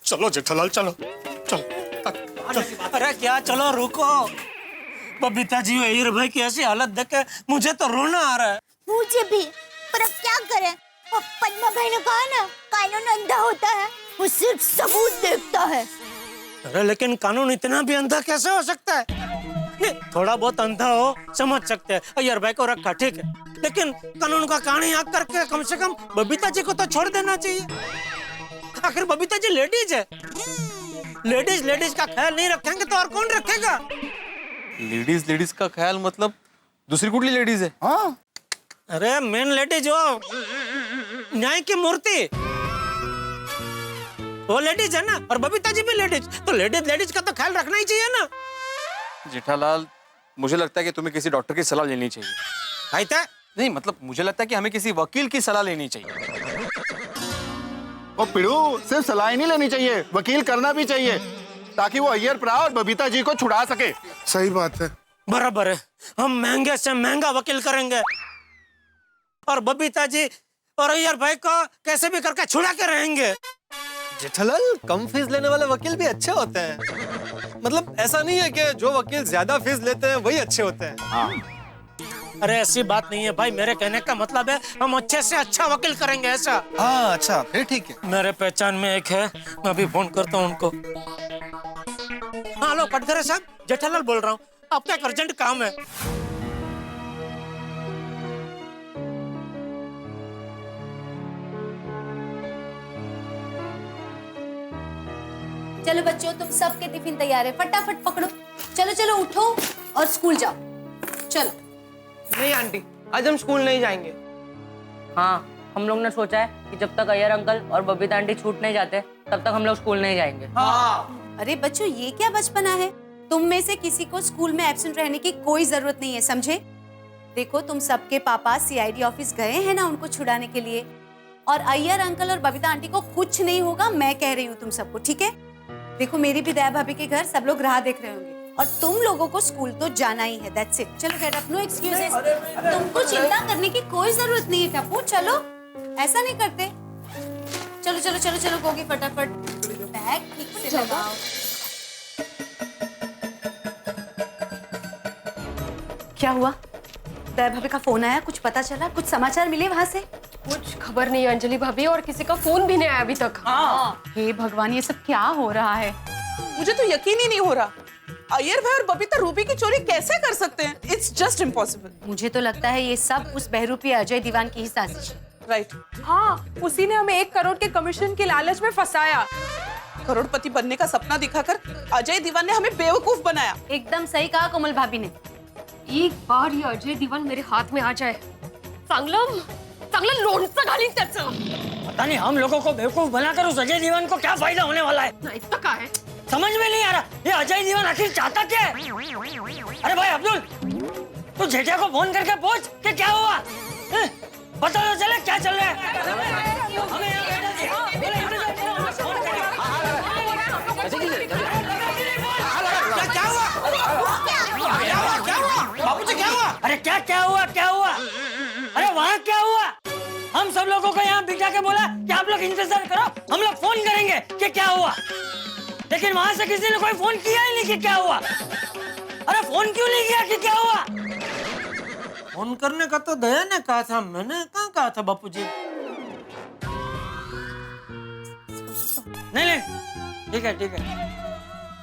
चलो जेठालाल चलो चलो। अरे क्या चलो रुको, बबीता जी अय्यर भाई की ऐसी हालत देख के मुझे तो रोना आ रहा है। मुझे भी, पर अब क्या करें? पद्मा भाई ने कहा ना, कानून अंधा होता है, वो सिर्फ सबूत देखता है। अरे लेकिन कानून इतना भी अंधा कैसे हो सकता है? नहीं, थोड़ा बहुत अंधा हो समझ सकते हैं, अय्यर भाई को रखा ठीक है, लेकिन कानून का कहानी आग करके कम से कम बबीता जी को तो छोड़ देना चाहिए। आखिर बबीता जी लेडीज है, लेडीज का ख्याल नहीं रखेंगे तो और कौन रखेगा? लेडीज का ख्याल मतलब दूसरी कुठली लेडीज है? हाँ अरे मेन लेडीज हो, न्याय की मूर्ति, वो लेडीज है ना, और बबीता जी भी लेडीज, तो लेडीज का तो ख्याल रखना ही चाहिए ना। जेठालाल, मुझे लगता है कि तुम्हें किसी डॉक्टर की सलाह लेनी चाहिए। खाइता नहीं मतलब मुझे लगता है कि हमें किसी वकील की सलाह लेनी चाहिए। और पिड़ू, सिर्फ सलाह नहीं लेनी चाहिए, वकील करना भी चाहिए, ताकि वो अय्यर प्रा और बबीता जी को छुड़ा सके। सही बात है। बराबर है, हम महंगे से महंगा वकील करेंगे और बबीता जी और अय्यर भाई को कैसे भी करके छुड़ा के रहेंगे। जेठालाल, कम फीस लेने वाले वकील भी अच्छे होते हैं। मतलब ऐसा नहीं है कि जो वकील ज्यादा फीस लेते हैं वही अच्छे होते हैं। हाँ। अरे ऐसी बात नहीं है भाई, मेरे कहने का मतलब है हम अच्छे से अच्छा वकील करेंगे ऐसा। हाँ अच्छा, फिर ठीक है। मेरे पहचान में एक है, मैं अभी फोन करता हूँ उनको। हाँ हेलो कटघरे साहब, जेठालाल बोल रहा हूँ, आपका एक अर्जेंट काम है। चलो बच्चों, तुम सबके टिफिन तैयार है, फटाफट पकड़ो। चलो चलो उठो और स्कूल जाओ, चलो। नहीं आंटी, आज हम स्कूल नहीं जाएंगे। हाँ, हम लोग ने सोचा है कि जब तक अय्यर अंकल और बबीता आंटी छूट नहीं जाते तब तक हम लोग स्कूल नहीं जाएंगे। हाँ। अरे बच्चों, ये क्या बचपना है? तुम में से किसी को स्कूल में एब्सेंट रहने की कोई जरूरत नहीं है, समझे? देखो, तुम सबके पापा सीआईडी ऑफिस गए हैं ना उनको छुड़ाने के लिए, और अय्यर अंकल और बबीता आंटी को कुछ नहीं होगा, मैं कह रही हूँ तुम सबको, ठीक है? देखो, मेरी भी दया भाभी के घर सब लोग राह देख रहे होंगे, और तुम लोगों को स्कूल तो जाना ही है, दैट्स इट। चलो गेट अप, नो एक्सक्यूजेस। तुमको चिंता करने की कोई जरूरत नहीं है टप्पू, चलो, ऐसा नहीं करते। चलो चलो चलो चलो गोगी, फटाफट बैग ठीक से लगाओ। क्या हुआ? दया भाभी का फोन आया, कुछ पता चला, कुछ समाचार मिले वहां से? कुछ खबर नहीं अंजलि भाभी, और किसी का फोन भी नहीं आया अभी तक। हे भगवान, ये सब क्या हो रहा है? मुझे तो यकीन ही नहीं हो रहा, अय्यर भाई और बबीता रूबी की चोरी कैसे कर सकते हैं? It's just impossible. मुझे तो लगता है ये सब उस बहरूपी अजय दीवान की ही साजिश है। राइट। हाँ, उसी ने हमें 1 करोड़ के कमीशन के लालच में फंसाया। करोड़पति बनने का सपना दिखाकर अजय दीवान ने हमें बेवकूफ बनाया। एकदम सही कहा कोमल भाभी ने। एक बार ये अजय दीवान मेरे हाथ में आ जाए, चांगला लोणचं घालीन त्याचं। पता नहीं हम लोगों को बेवकूफ बनाकर उस अजय दीवान को क्या फायदा होने वाला है। नाही तर काय? समझ में नहीं आ रहा, ये अजय दीवान आखिर चाहता क्या है? अरे भाई अब्दुल, तू जेठा को फोन करके पूछ कि क्या हुआ, पता तो चले क्या चल रहा है। हमें यहाँ बैठा दिया। क्या हुआ? बाबूजी क्या हुआ? अरे क्या हुआ? अरे वहाँ क्या हुआ? हम सब लोगों को यहाँ बिठा के बोला कि आप लोग इंतजार करो, हम लोग फोन करेंगे कि क्या हुआ, लेकिन वहां से किसी ने कोई फोन किया ही नहीं कि क्या हुआ। अरे फोन क्यों नहीं किया कि क्या हुआ? फोन करने का तो दया ने कहा था, मैंने कहाँ कहा था बापूजी? नहीं, ठीक है,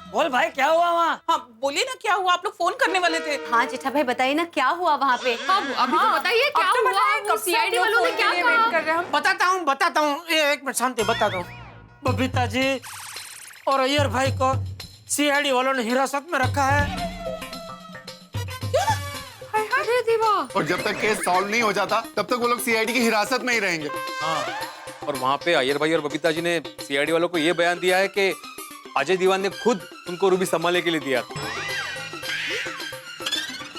बोल भाई क्या हुआ वहाँ? हाँ बोलिए ना, क्या हुआ? आप लोग फोन करने वाले थे। हाँ जेठा भाई, बताइए ना क्या हुआ वहाँ पे। अभी तो बताइए क्या हुआ? वो सीआईडी वालों ने क्या कहा? बताता हूँ, एक मिनट शांति, बताता हूँ। बबीता जी और अय्यर भाई को सीआईडी वालों ने हिरासत में रखा है। अरे देवा! और जब तक केस सॉल्व नहीं हो जाता तब तक वो लोग सीआईडी की हिरासत में ही रहेंगे। हाँ, और वहाँ पे अय्यर भाई और बबीता जी ने सीआईडी वालों को ये बयान दिया है कि अजय दीवान ने खुद उनको रूबी संभालने के लिए दिया।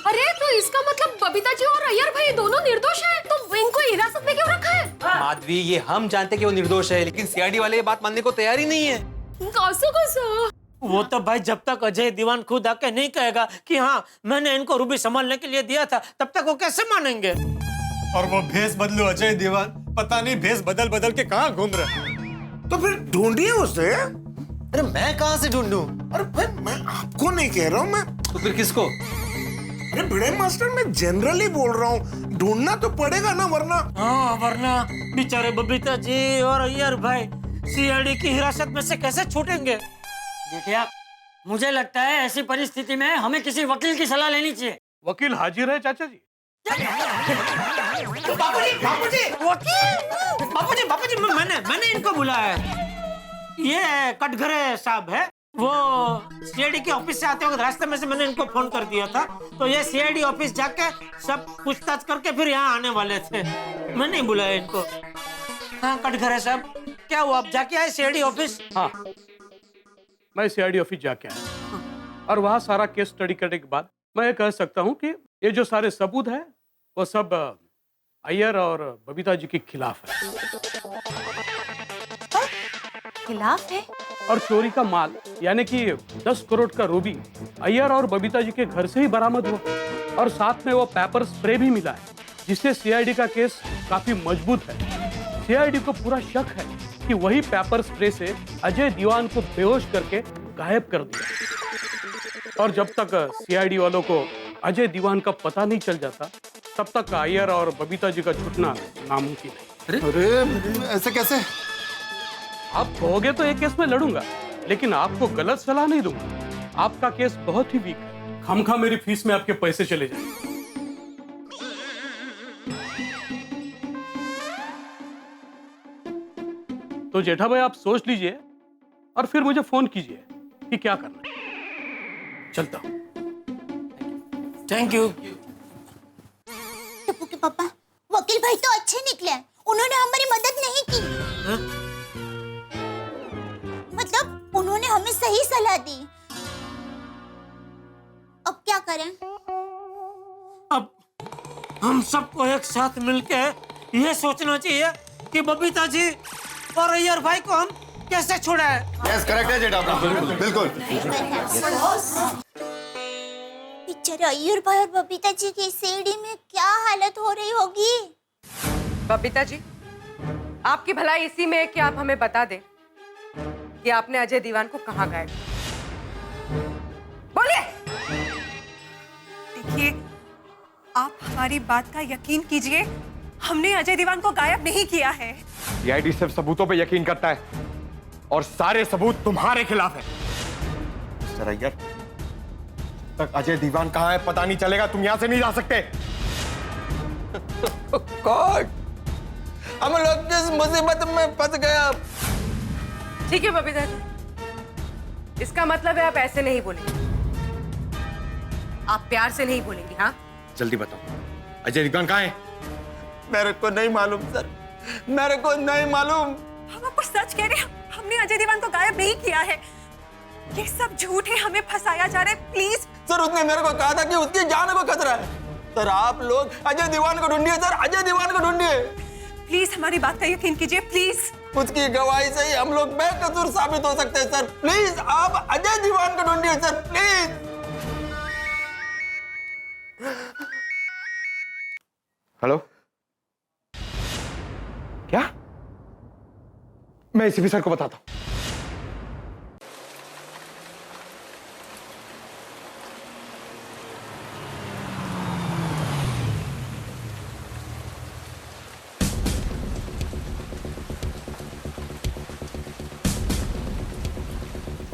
अरे तो इसका मतलब बबीता जी और अय्यर भाई दोनों निर्दोष हैं, तो इनको हिरासत में क्यों रखा है? माधवी, ये हम जानते हैं कि वो निर्दोष है, लेकिन सीआईडी वाले ये बात मानने को तैयार ही नहीं है। कैसे? वो तो भाई जब तक अजय दीवान खुद आके नहीं कहेगा कि हाँ मैंने इनको रूबी संभालने के लिए दिया था, तब तक वो कैसे मानेंगे? और वो भेस बदलू अजय दीवान, पता नहीं भेस बदल के कहाँ घूम रहे। तो फिर ढूंढिए उसे। अरे मैं कहाँ से ढूंढूं? अरे भाई मैं आपको नहीं कह रहा हूँ, मैं तो फिर किसको? अरे भिड़े मास्टर मैं जनरली बोल रहा हूँ, ढूंढना तो पड़ेगा ना वरना। हाँ वरना बेचारे बबीता जी और अय्यर भाई सीआईडी की हिरासत में से कैसे छूटेंगे। देखिए मुझे लगता है ऐसी परिस्थिति में हमें किसी वकील की सलाह लेनी चाहिए। वकील हाजिर है चाचा जी। बापूजी मैंने इनको बुलाया है। ये कटघरे साहब है, वो सीआईडी के ऑफिस से आते वक्त रास्ते में से मैंने इनको फोन कर दिया था, तो ये सीआईडी ऑफिस जाके सब पूछताछ करके फिर यहाँ आने वाले थे। मैं नहीं बुलाया इनको। हाँ कटघरे साहब क्या हुआ, आप जाके आए सीआईडी ऑफिस? हाँ मैं सीआईडी ऑफिस जाके आया और वहाँ सारा केस स्टडी करने के बाद मैं ये कह सकता हूँ कि ये जो सारे सबूत है वो सब अय्यर और बबीता जी के खिलाफ है। खिलाफ है? और चोरी का माल यानी कि 10 करोड़ का रूबी अय्यर और बबीता जी के घर से ही बरामद हुआ और साथ में वो पेपर स्प्रे भी मिला है, जिससे सीआईडी का केस काफी मजबूत है। सीआईडी को पूरा शक है कि वही पेपर स्प्रे से अजय दीवान को बेहोश करके गायब कर दिया और जब तक सीआईडी वालों को अजय दीवान का पता नहीं चल जाता तब तक अय्यर और बबीता जी का छूटना नामुमकिन है। अरे ऐसे कैसे? आप कहोगे तो एक केस में लड़ूंगा, लेकिन आपको गलत सलाह नहीं दूंगा। आपका केस बहुत ही वीक है, खामखा मेरी फीस में आपके पैसे चले जाएंगे। तो जेठा भाई आप सोच लीजिए और फिर मुझे फोन कीजिए कि क्या करना है। चलता हूं। Thank you. टप्पू के पापा, वकील भाई तो अच्छे निकले, उन्होंने हमारी मदद नहीं की। मतलब उन्होंने हमें सही सलाह दी। अब क्या करें? अब हम सबको एक साथ मिलकर ये सोचना चाहिए कि बबीता जी और अय्यर भाई को हम कैसे छुड़ाएं। यस करेक्ट है जेठा, बिल्कुल। बेचारे अय्यर भाई और बबीता जी की सीढ़ी में क्या हालत हो रही होगी। बबीता जी, आपकी भलाई इसी में है कि आप हमें बता दें कि आपने अजय दीवान को कहाँ गायब किया। बोलिए। देखिए, आप हमारी बात का यकीन कीजिए, हमने अजय दीवान को गायब नहीं किया है। सीआईडी सिर्फ सबूतों पे यकीन करता है और सारे सबूत तुम्हारे खिलाफ है। मिस्टर अय्यर, तक अजय दीवान कहाँ है पता नहीं चलेगा, तुम यहाँ से नहीं जा सकते। गॉड, हम लोग किस मुसीबत में फंस गए। ठीक है बबीता जी, इसका मतलब है आप ऐसे नहीं बोलेंगे, आप प्यार से नहीं बोलेंगे। हाँ जल्दी बताओ, अजय दीवान कहाँ है? मेरे को नहीं मालूम सर, मेरे को नहीं मालूम। हम आपको सच कह रहे हैं, हमने अजय दीवान को गायब नहीं किया है। ये सब झूठ है, हमें फंसाया जा रहा है। प्लीज सर, उसने मेरे को कहा था कि उसकी जान को खतरा है। सर आप लोग अजय दीवान को ढूंढिए, सर अजय दीवान को ढूंढिए। प्लीज हमारी बात का यकीन कीजिए, प्लीज। उसकी गवाही से ही हम लोग बेकसूर साबित हो सकते हैं। सर प्लीज आप अजय दीवान को ढूंढिए सर, प्लीज। हेलो, क्या? मैं एसीपी सर को बताता हूं।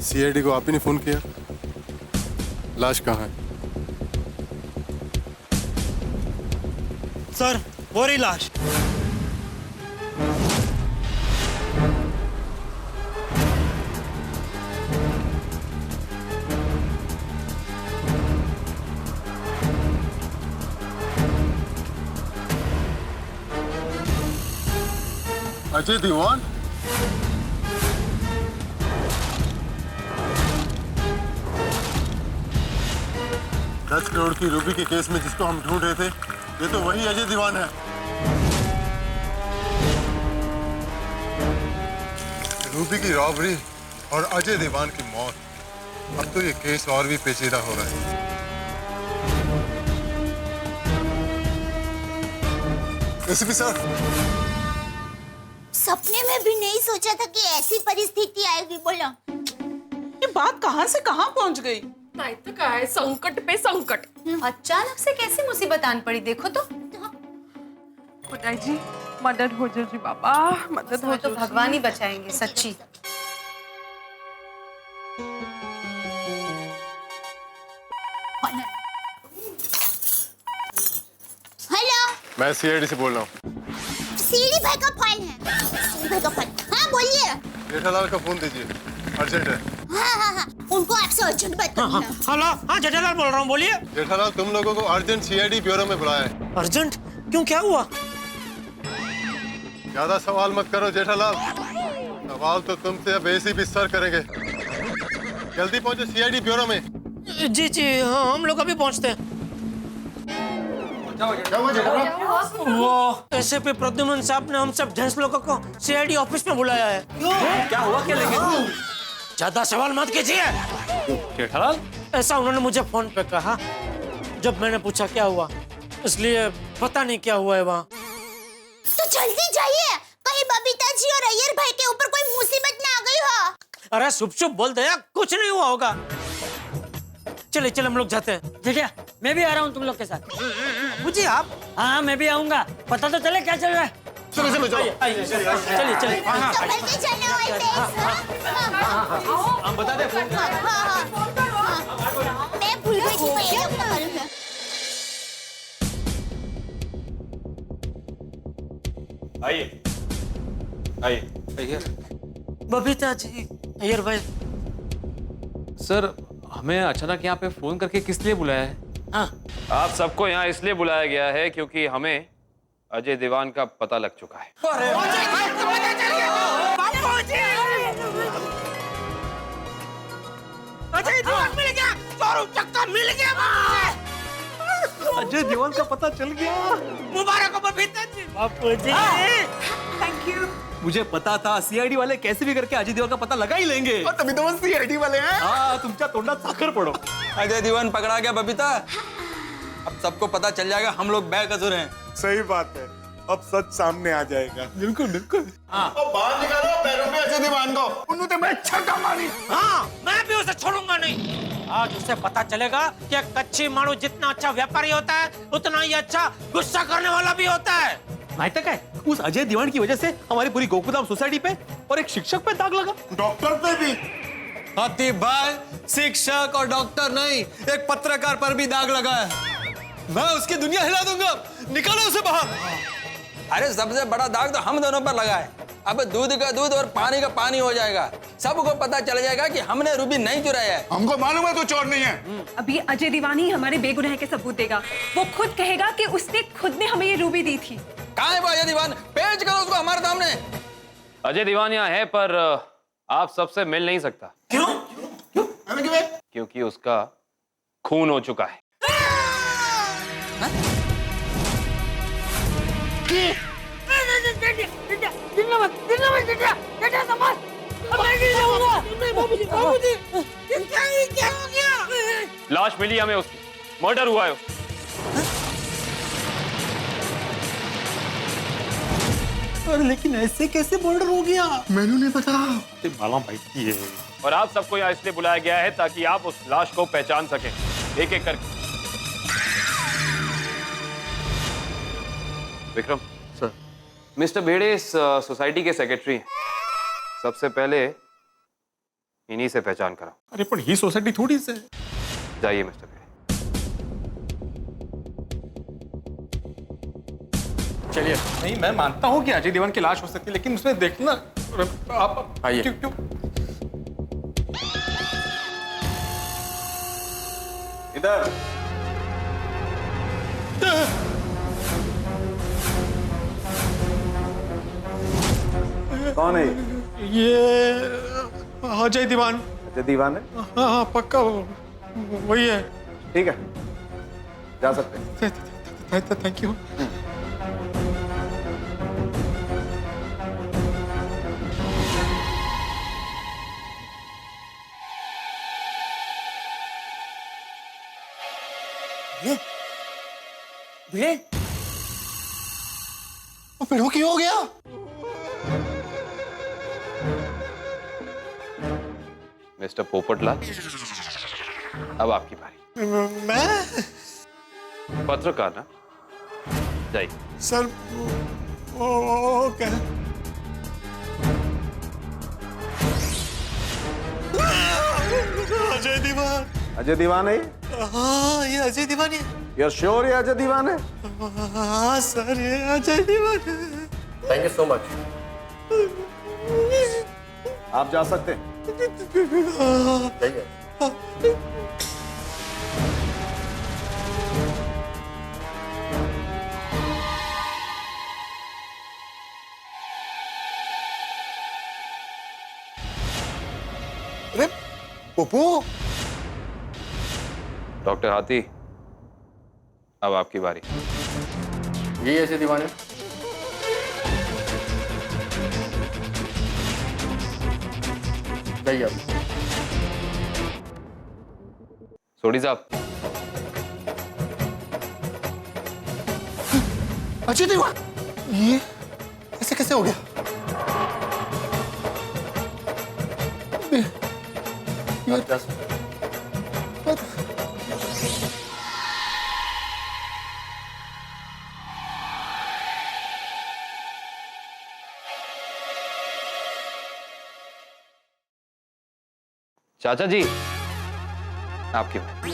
सीआईडी को आप ही ने फोन किया? लाश कहाँ है? सर वो रही लाश। अजय दीवान? दस करोड़ की रूबी के केस में जिसको हम ढूंढ रहे थे, ये तो वही अजय दीवान है। रूबी की रॉबरी और अजय दीवान की मौत, अब तो ये केस और भी पेचीदा हो रहा है। एसीपी सर, सपने में भी नहीं सोचा था कि ऐसी परिस्थिति आएगी। बोलो बात कहाँ से कहाँ पहुँच गई? नहीं तो क्या है, संकट पे संकट। अचानक से कैसी मुसीबत आन पड़ी, देखो तो। खुदाई जी मदद हो जाओ जी बाबा, मदद हो तो जाओ। भगवान ही बचाएंगे, सच्ची। हेलो, मैं सीआईडी से बोल रहा हूँ। सीडी भाई का फोन है। सीडी भाई का फोन। हाँ बोलिए। जेठालाल का फोन दीजिए, अर्जेंट है। हाँ, उनको आपसे अर्जेंट बात करनी है। हेलो, हाँ जेठालाल बोल रहा हूँ, बोलिए। जेठालाल तुम लोगों को अर्जेंट सीआईडी ब्यूरो में बुलाया है। अर्जेंट? क्यों, क्या हुआ? ज्यादा सवाल मत करो जेठालाल, सवाल तो तुमसे अब एसीपी सर करेंगे। जल्दी पहुंचो सीआईडी ब्यूरो में। जी जी, हाँ हम लोग अभी पहुँचते हैं। वो एसएपी प्रद्युमन साहब ने हम सब जेंट्स लोगों को सीआईडी ऑफिस में बुलाया है। क्या हुआ, क्या लेकिन? ज्यादा सवाल मत कीजिए। जेठालाल? ऐसा उन्होंने मुझे फोन पे कहा जब मैंने पूछा क्या हुआ, इसलिए पता नहीं क्या हुआ है वहाँ। तो जल्दी जाइए, कहीं बबीता जी और अय्यर भाई के ऊपर कोई मुसीबत ना आ गई हो। अरे सुप सुप बोल दे, कुछ नहीं हुआ होगा। चले चले हम लोग जाते हैं। ठीक है, मैं भी आ रहा हूँ तुम लोग के साथ। मुझे आप? हाँ मैं भी आऊँगा, पता तो चले क्या चल रहा है। चलो चलो चलो, चलिए चलिए। संभल के चलना भाई, हम बता दें फोन। मैं भूल गई थी, मैं ये लोग का करूँगा। आइए आइए। बबीता जी, अय्यर भाई। सर, हमें अचानक यहाँ पे फोन करके किस लिए बुलाया है? हाँ, आप सबको यहाँ इसलिए बुलाया गया है क्योंकि हमें अजय दीवान का पता लग चुका है। अजय दीवान मिल गया, चोरू चक्का मिल गया। अजय दीवान का पता चल गया। मुबारक हो बबीता जी। बापू जी, थैंक यू। मुझे पता था सीआईडी वाले कैसे भी करके अजय दीवान का पता लगा ही लेंगे। और तभी तो वो सीआईडी वाले हैं। हाँ, तुमच्या तोंडात साखर पड़ो। अजय दीवान पकड़ा गया बबीता, अब सबको पता चल जाएगा हम लोग बेकसूर हैं। सही बात है, अब सच सामने आ जाएगा। बिल्कुल बिल्कुल। बाहर निकालो पैरों में अजय दीवान को। उन्होंने मैं छक्का मारी। हाँ मैं भी उसे छोड़ूंगा नहीं। आज उसे पता चलेगा कि कच्ची मारू जितना अच्छा व्यापारी होता है, उतना ही अच्छा गुस्सा करने वाला भी होता है। नहीं तो क्या, उस अजय दीवान की वजह से हमारी पूरी गोकुलधाम सोसाइटी पे और एक शिक्षक पे दाग लगा। डॉक्टर पे भी। हाथी भाई, शिक्षक और डॉक्टर नहीं, एक पत्रकार पर भी दाग लगा है। मैं उसकी दुनिया हिला दूंगा, निकालो उसे बाहर। अरे सबसे बड़ा दाग तो हम दोनों पर लगा है। अब दूध का दूध और पानी का पानी हो जाएगा। सबको पता चल जाएगा कि हमने रूबी नहीं चुराया है। हमको मालूम है तो चोर नहीं है। अभी अजय दीवान ही हमारे बेगुनाह के सबूत देगा। वो खुद कहेगा कि उसने खुद ने हमें ये रूबी दी थी। कहाँ है वो अजय दीवान? पेश करो उसको हमारे सामने। अजय दीवान यहाँ है पर आप सबसे मिल नहीं सकता। क्यों? क्योंकि उसका खून हो चुका है। लाश मिली हमें उसकी, मर्डर हुआ है। अरे लेकिन ऐसे कैसे मर्डर हो गया? मैंने नहीं पता। मालूम भाई ये। और आप सबको यहाँ इसलिए बुलाया गया है ताकि आप उस लाश को पहचान सकें, एक एक करके। विक्रम सर, मिस्टर भेड़े इस सोसाइटी के सेक्रेटरी हैं। सबसे पहले इन्हीं से पहचान करा। अरे पर ये सोसाइटी थोड़ी से। जाइए मिस्टर भेड़े। चलिए। नहीं, मैं मानता हूँ कि अजय दीवान की लाश हो सकती है, लेकिन उसमें देखना आप आइए। क्यों? इधर। कौन है ये अजय दीवान। अजय दीवान है? हाँ हाँ पक्का वही है। ठीक है, जा सकते हैं। Thank you. भिड़े, भिड़ो क्या हो गया? मिस्टर पोपटलाल, अब आपकी बारी। मैं पत्रकार ना, जाइए। Sir okay. अजय दीवान। अजय दीवान है? हाँ, ये अजय दीवान है। You're sure ये अजय दीवान है? हाँ सर, ये अजय दीवान है। Thank you so much. आप जा सकते हैं। जाइए। अरे पप्पू। डॉक्टर हाथी, अब आपकी बारी। ये अजय दीवान है? जाइए। सोडी साहब। अजय दीवान, ये ऐसे कैसे हो गया? चाचा जी, आपकी बारी।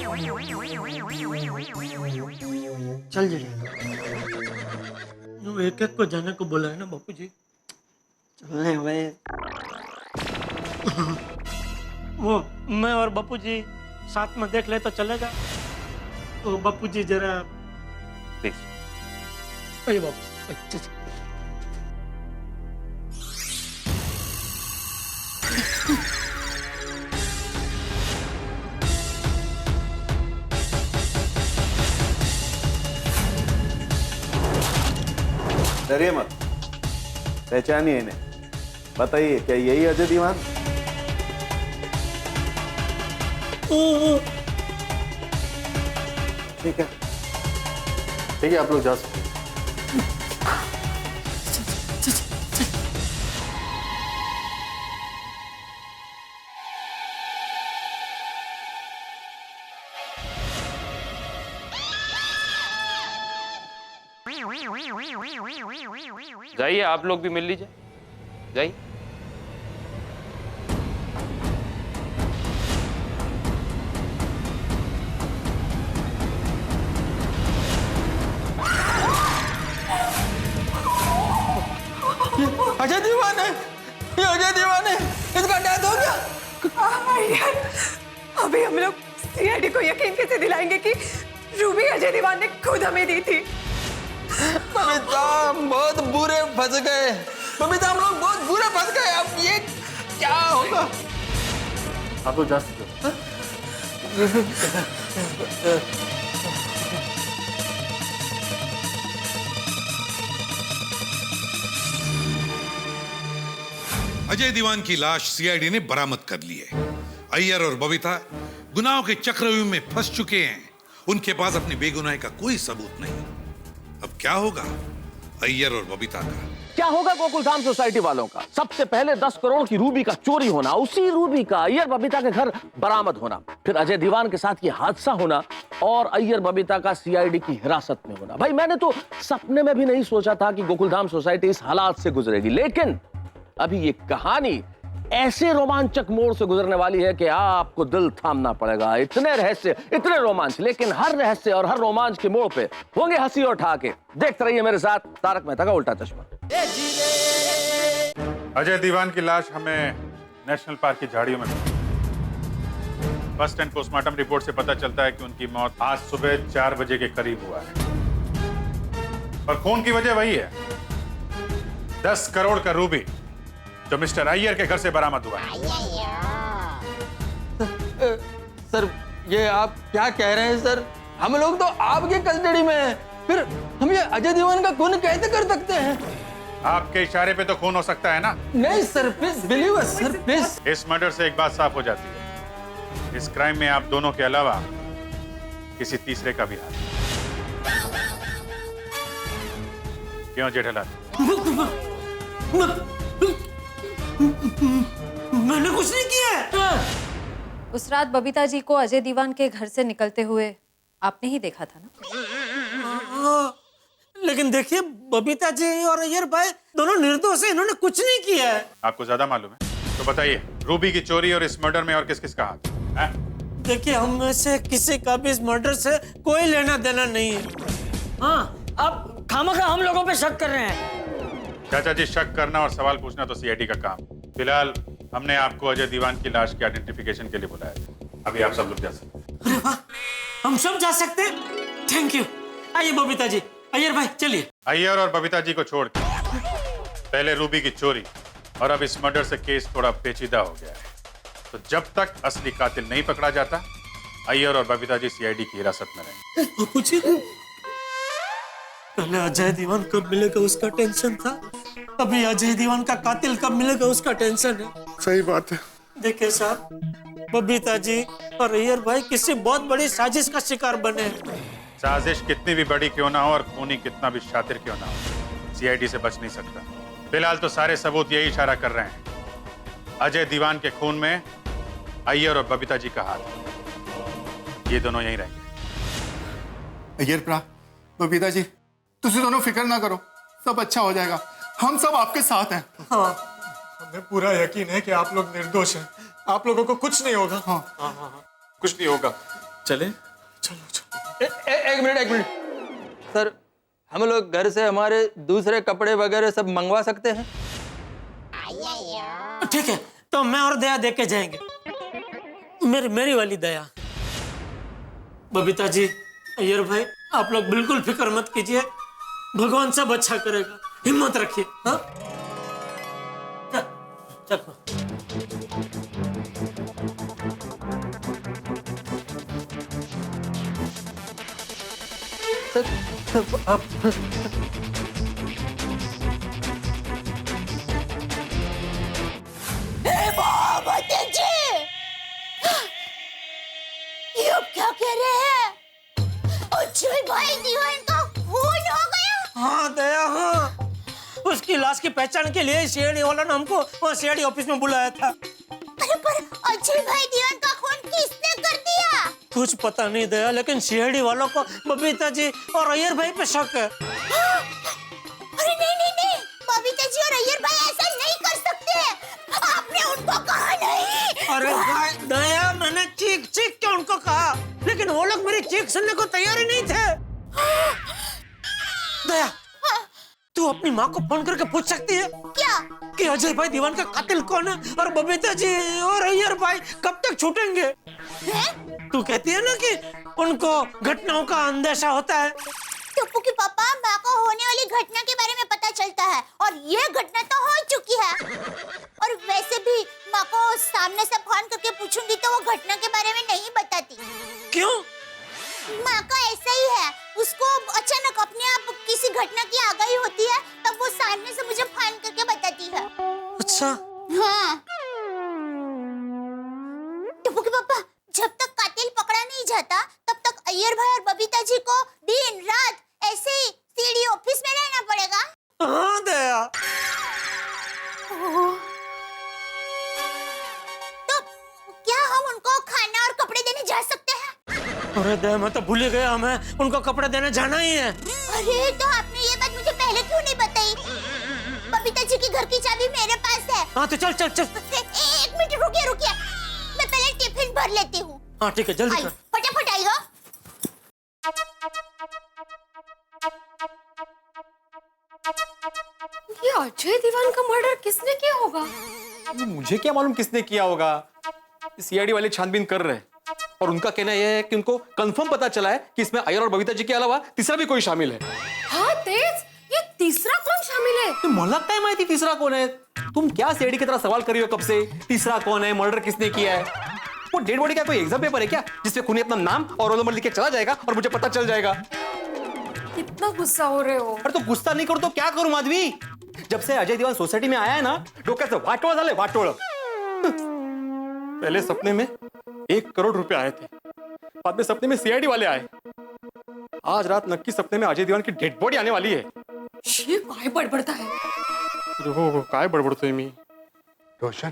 चल जरिए। एक एक को जाने को बोला है ना बापू जी। चलने भाई। वो मैं और बापू जी साथ में देख ले तो चलेगा? तो बापू जी जरा प्लीज। अरे बापू जी, डरिए मत, पहचानिए इन्हें। बताइए, क्या यही अजय दीवान? ठीक है, ठीक है, आप लोग जा सकते हैं। जाइए, आप लोग भी मिल लीजिए। जाइए। अजय दीवान है, ये अजय दीवान है, इसका डेथ हो गया। यार, अभी हम लोग सीआईडी को यकीन कैसे दिलाएंगे कि रूबी अजय दीवान ने खुद हमें दी थी? बबीता, हम बहुत बुरे फंस गए। बबीता, हम लोग बहुत बुरे फंस गए। अब ये क्या होगा? आप लोग जा सकते हो। अजय दीवान की लाश सीआईडी ने बरामद कर ली है। अय्यर और बबीता गुनाहों के चक्रव्यूह में फंस चुके हैं। उनके पास अपनी बेगुनाही का कोई सबूत नहीं। अब क्या होगा अय्यर और बबीता का? क्या होगा गोकुलधाम सोसाइटी वालों का? सबसे पहले 10 करोड़ की रूबी का चोरी होना, उसी रूबी का अय्यर बबीता के घर बरामद होना, फिर अजय दीवान के साथ ये हादसा होना और अय्यर बबीता का सीआईडी की हिरासत में होना। भाई, मैंने तो सपने में भी नहीं सोचा था कि गोकुलधाम सोसाइटी इस हालात से गुजरेगी, लेकिन अभी ये कहानी ऐसे रोमांचक मोड़ से गुजरने वाली है कि आपको दिल थामना पड़ेगा। इतने रहस्य, इतने रोमांच, लेकिन हर रहस्य और हर रोमांच के मोड़ पे होंगे हंसी और ठहाके। देखते रहिए मेरे साथ तारक मेहता का उल्टा चश्मा। अजय दीवान की लाश हमें नेशनल पार्क की झाड़ियों में फर्स्ट एंड पोस्टमार्टम रिपोर्ट से पता चलता है कि उनकी मौत आज सुबह 4 बजे के करीब हुआ है। पर खून की वजह वही है, 10 करोड़ का रूबी जो मिस्टर अय्यर के घर से बरामद हुआ है। सर, ये आप क्या कह रहे हैं सर? हम लोग तो आपके कस्टडी में हैं। फिर हम ये अजय दीवान का खून कैसे कर सकते हैं? आपके इशारे पे तो खून हो सकता है ना? नहीं sir, please believe us sir, please. इस मर्डर से एक बात साफ हो जाती है, इस क्राइम में आप दोनों के अलावा किसी तीसरे का भी हाथ है। क्यों जेठालाल? मैंने कुछ नहीं किया है। उस रात बबीता जी को अजय दीवान के घर से निकलते हुए आपने ही देखा था ना? लेकिन देखिए, बबीता जी और अय्यर भाई दोनों निर्दोष हैं, इन्होंने कुछ नहीं किया है। आपको ज्यादा मालूम है तो बताइए, रूबी की चोरी और इस मर्डर में और किस किस का हाथ है? देखिए, हम में से किसी का भी इस मर्डर से कोई लेना देना नहीं है। हाँ, आप खामखा हम लोगों पे शक कर रहे हैं। चाचा जी, शक करना और सवाल पूछना तो सीआईडी का काम। फिलहाल हमने आपको अजय दीवान की लाश के आइडेंटिफिकेशन के लिए बुलाया। अभी आप सब लोग जा सकते हैं। अरे वाह, हम सब जा सकते हैं? Thank you. आइए बबीता जी, अय्यर भाई चलिए। अय्यर और बबीता जी को छोड़ के पहले रूबी की चोरी और अब इस मर्डर से केस थोड़ा पेचीदा हो गया है, तो जब तक असली कातिल नहीं पकड़ा जाता, अय्यर और बबीता जी सीआईडी की हिरासत में रहेंगे। पूछिए, पहले अजय दीवान कब मिलेगा उसका टेंशन था, अभी अजय दीवान का कातिल कब मिलेगा उसका टेंशन है। सही बात है। देखिए साहब, बबीता जी और अय्यर भाई किसी बहुत बड़ी साजिश का शिकार बने हैं। साजिश कितनी भी बड़ी क्यों ना हो और खूनी कितना भी शातिर क्यों ना हो, सीआईडी से बच नहीं सकता। फिलहाल तो सारे सबूत यही इशारा कर रहे हैं, अजय दीवान के खून में अय्यर और बबीता जी का हाथ है। ये दोनों यहीं रहेंगे। अय्यर प्रा, बबीता जी, तुसी दोनों फिक्र ना करो, सब अच्छा हो जाएगा। हम सब आपके साथ हैं। हाँ, हमें पूरा यकीन है कि आप लोग निर्दोष हैं। आप लोगों को कुछ नहीं होगा। हाँ, कुछ नहीं होगा। चले? चलो। एक मिनट सर, हम लोग घर से हमारे दूसरे कपड़े वगैरह सब मंगवा सकते हैं? ठीक है, तो मैं और दया देख के जाएंगे। मेरी वाली दया। बबीता जी, अय्यर भाई, आप लोग बिल्कुल फिक्र मत कीजिए, भगवान सब अच्छा करेगा, हिम्मत रखिए। हाँ, चलो। आप ये अब क्या कह रहे हैं? अजय भाई दीवान का खून हो गया? हाँ दया, हाँ, उसकी लाश की पहचान के लिए सीआईडी वाला ने हमको वहाँ सीआईडी ऑफिस में बुलाया था। अरे पर अजय भाई दीवान का खून किसने कर दिया? कुछ पता नहीं दया, लेकिन सीआईडी वालों को बबीता जी और अय्यर भाई पे शक है। अरे नहीं, बबीता जी और अय्यर भाई ऐसा नहीं कर सकते। आपने उनको कहा नहीं। अरे दया, मैंने चीख के उनको कहा, लेकिन वो लोग मेरी चीख सुनने को तैयार ही नहीं थे। दया, तू अपनी माँ को फोन करके पूछ सकती है क्या कि अजय भाई दीवान का कातिल कौन है और बबीता जी और अय्यर भाई कब तक छूटेंगे? तू कहती है ना कि उनको घटनाओं का अंदेशा होता है। टप्पू की पापा, माँ को होने वाली घटना के बारे में पता चलता है और ये घटना तो हो चुकी है। और वैसे भी माँ को सामने से फोन करके पूछूंगी तो वो घटना के बारे में नहीं बताती। क्यों? माँ का ऐसा ही है, उसको अचानक अपने आप किसी घटना की आगाही होती है, तब वो सामने से मुझे फोन करके बताती है। अच्छा। हाँ। टप्पू के पापा, जब तक कातिल पकड़ा नहीं जाता तब तक अय्यर भाई और बबीता जी को दिन रात ऐसे ही सीडी ऑफिस में रहना पड़ेगा। हाँ दया। तो क्या हम उनको खाना और कपड़े देने जा सकते हैं? अरे दया, मैं तो भूल ही गया, हमें उनको कपड़े देने जाना ही है। अरे तो आपने ये बात मुझे पहले क्यों नहीं बताई? बबीता जी के घर की चाबी मेरे पास है। हाँ तो चल। एक मिनट रुकिए, मैं पहले टिफिन भर लेती हूँ। हाँ ठीक है, जल्दी कर। फटाफट आइएगा। ये अजय दीवान का मर्डर किसने किया होगा? मुझे क्या मालूम किसने किया होगा। सीआईडी वाले छानबीन कर रहे हैं और उनका कहना यह है कि उनको कंफर्म पता चला है कि इसमें अय्यर और बबीता जी के अलावा तीसरा भी कोई शामिल है। हाँ तेज, ये तीसरा कौन शामिल है? तो मोहल्ला टाइम आई थी तीसरा कौन है? तुम क्या सीआईडी की तरह सवाल कर रही हो कब से? तीसरा कौन है, मर्डर किसने किया है? वो डेड बॉडी का कोई एग्जाम पेपर है क्या जिसमें खूनी अपना नाम और रोल नंबर लिख के चला जाएगा और मुझे पता चल जाएगा? कितना गुस्सा हो रहे हो? अरे तो गुस्सा नहीं करो तो क्या करूं माधवी? जब से अजय दीवान सोसाइटी में आया है ना, डोके से वाटोड़ डाले वाटोड़। पहले सपने में 1 करोड़ रुपए आए थे, बाद में सपने में सीआईडी वाले आए, आज रात नक्की सपने में अजय दीवान की डेड बॉडी आने वाली है। ये काय बड़बड़ता है? हो काय बड़बड़तोय मी? रोशन,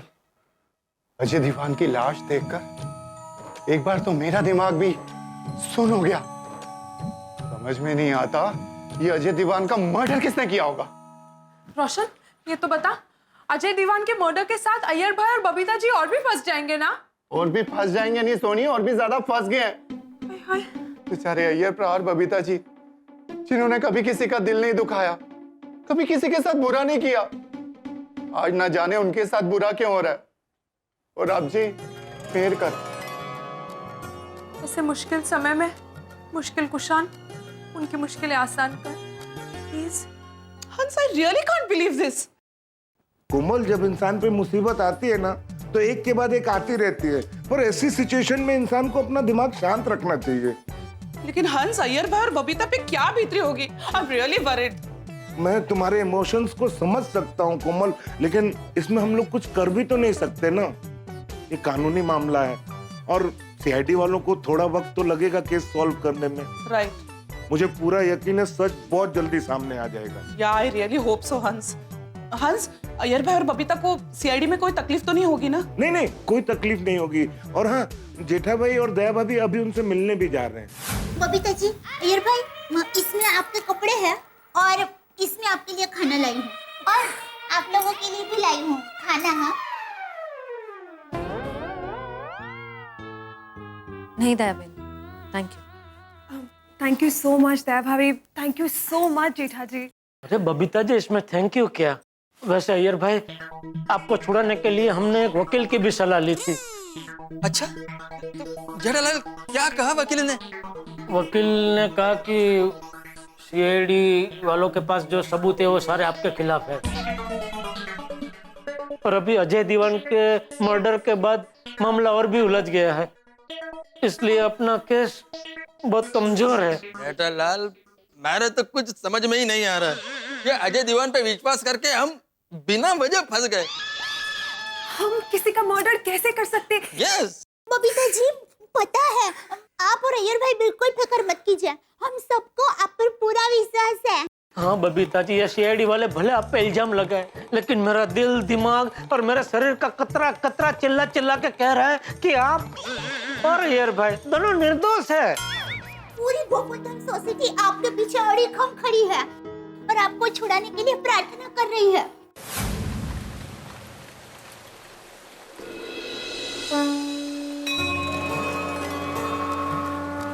अजय दीवान की लाश देखकर एक बार तो मेरा दिमाग भी सुन हो गया। समझ में नहीं आता ये अजय दीवान का मर्डर किसने किया होगा। रोशन, ये तो बता, अजय दीवान के मर्डर के साथ अय्यर भाई और बबीता जी और भी फंस जाएंगे ना? और भी फंस जाएंगे नहीं सोनी, और भी ज्यादा फंस गए हैं बेचारे अय्यर भा और बबीता जी, जिन्होंने कभी किसी का दिल नहीं दुखाया, कभी किसी के साथ बुरा नहीं किया। आज ना जाने उनके साथ बुरा क्यों हो रहा है। और अब जी फेर कर ऐसे मुश्किल समय में मुश्किल कुशान उनकी मुश्किलें आसान कर please. Hans, I really can't believe this. Komal, जब इंसान पे मुसीबत आती है ना तो एक के बाद एक आती रहती है, पर ऐसी सिचुएशन में इंसान को अपना दिमाग शांत रखना चाहिए। लेकिन हंस, अय्यर भाई और बबीता पे क्या बीत रही होगी? I am really worried. मैं तुम्हारे इमोशंस को समझ सकता हूँ कोमल, लेकिन इसमें हम लोग कुछ कर भी तो नहीं सकते ना। ये कानूनी मामला है और सीआईडी वालों को थोड़ा वक्त तो लगेगा केस सॉल्व करने में। राइट। मुझे पूरा यकीन है सच बहुत जल्दी सामने आ जाएगा। या आई रियली होप सो हंस। हंस, अय्यर भाई और बबीता को सीआईडी में कोई तकलीफ तो नहीं होगी ना? नहीं नहीं, कोई तकलीफ नहीं होगी। और हाँ, जेठा भाई और दया भाभी अभी उनसे मिलने भी जा रहे हैं। बबीता जी, अय्यर भाई, इसमें आपके कपड़े हैं और इसमें आपके लिए खाना लाई हूँ और आप लोगों के लिए भी लाई हूँ खाना। हाँ नहीं दया बहन, thank you. Thank you so much Daya भाभी, thank you so much Jetha ji. अरे बबीता जी, इसमें थैंक यू क्या? वैसे अय्यर भाई, आपको छुड़ाने के लिए हमने एक वकील की भी सलाह ली थी। अच्छा, तो जेठालाल क्या कहा वकील ने? वकील ने कहा कि सीआईडी वालों के पास जो सबूत है वो सारे आपके खिलाफ है, और अभी अजय दीवान के मर्डर के बाद मामला और भी उलझ गया है, इसलिए अपना केस बहुत कमजोर है। जेठालाल, मेरे तो कुछ समझ में ही नहीं आ रहा कि अजय दीवान पे विश्वास करके हम बिना वजह फंस गए। हम किसी का मर्डर कैसे कर सकते? यस बबीता जी, पता है, आप और अय्यर भाई बिल्कुल फिक्र मत कीजिए, हम सबको आप पर पूरा विश्वास है। हाँ बबीता जी, ये सीआईडी वाले भले आप पे इल्जाम लगाए, लेकिन मेरा दिल, दिमाग और मेरे शरीर का कतरा कतरा चिल्ला चिल्ला के कह रहा है कि आप और अय्यर भाई दोनों निर्दोष है। पूरी गोकुलधाम सोसाइटी आपके पीछे अड़ी खम खड़ी है और आपको छुड़ाने के लिए प्रार्थना कर रही है।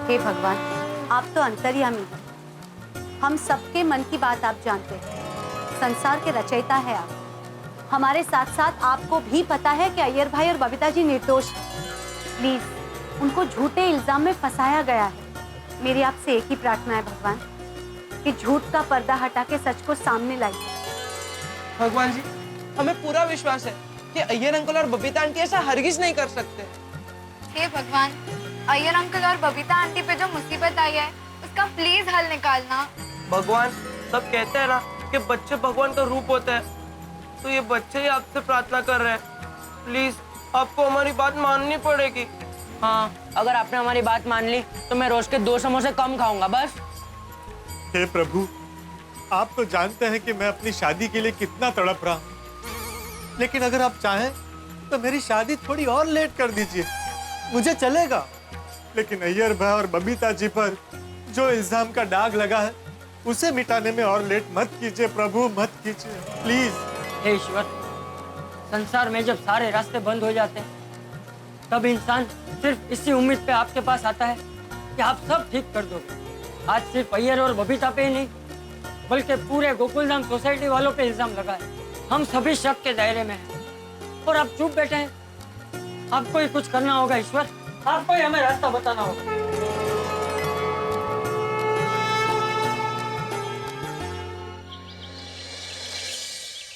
हे भगवान, आप तो अंतर्यामी हैं। हम सबके मन की बात आप जानते हैं। संसार के रचयिता है आप। हमारे साथ साथ आपको भी पता है कि अय्यर भाई और बबीता जी निर्दोष हैं। प्लीज, उनको झूठे इल्जाम में फंसाया गया है। मेरी आपसे एक ही प्रार्थना है भगवान कि झूठ का पर्दा हटा के सच को सामने लाइए। भगवान जी, हमें पूरा विश्वास है कि अय्यर अंकल और बबीता आंटी ऐसा हरगिज नहीं कर सकते। हे भगवान, अय्यर अंकल और बबीता आंटी पे जो मुसीबत आई है उसका प्लीज हल निकालना। भगवान, सब कहते हैं ना कि बच्चे भगवान का रूप होता है, तो ये बच्चे ही आपसे प्रार्थना कर रहे हैं। प्लीज, आपको हमारी बात माननी पड़ेगी। हाँ, अगर आपने हमारी बात मान ली तो मैं रोज के 2 समोसे कम खाऊंगा बस। हे प्रभु, आप तो जानते हैं कि मैं अपनी शादी के लिए कितना तड़प रहा हूँ, लेकिन अगर आप चाहें तो मेरी शादी थोड़ी और लेट कर दीजिए, मुझे चलेगा। लेकिन अय्यर भाई और बबीता जी पर जो इल्जाम का दाग लगा है उसे मिटाने में और लेट मत कीजिए प्रभु, मत कीजिए प्लीज। हे ईश्वर, संसार में जब सारे रास्ते बंद हो जाते हैं तब इंसान सिर्फ इसी उम्मीद पे आपके पास आता है कि आप सब ठीक कर दोगे। आज सिर्फ अय्यर और बबीता पे ही नहीं बल्कि पूरे गोकुलधाम सोसाइटी वालों पे इल्जाम लगा है। हम सभी शक के दायरे में हैं और आप चुप बैठे हैं। आपको ही कुछ करना होगा ईश्वर, आपको ही हमें रास्ता बताना होगा।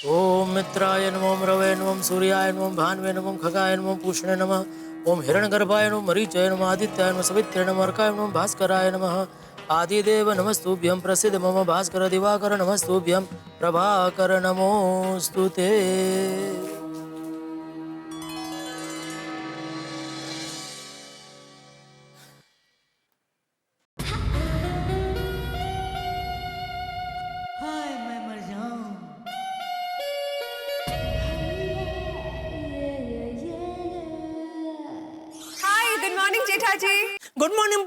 ओम मित्राय नमः, रवे नमः, सूर्याय नमः, भानवे नमः, खगाय नमः, पूषणे नमः, ओम हिरण्यगर्भाय नमः, मरीचाय नमः, आदित्याय नमः, सवित्रे नमः, अर्काय नमः, भास्कराय नमः, आदिदेव नमस्तुभ्यं, प्रसिद्ध मम भास्कर दिवाकर नमस्तुभ्यं, प्रभाकर नमोस्तुते। बबीता जी। Good morning.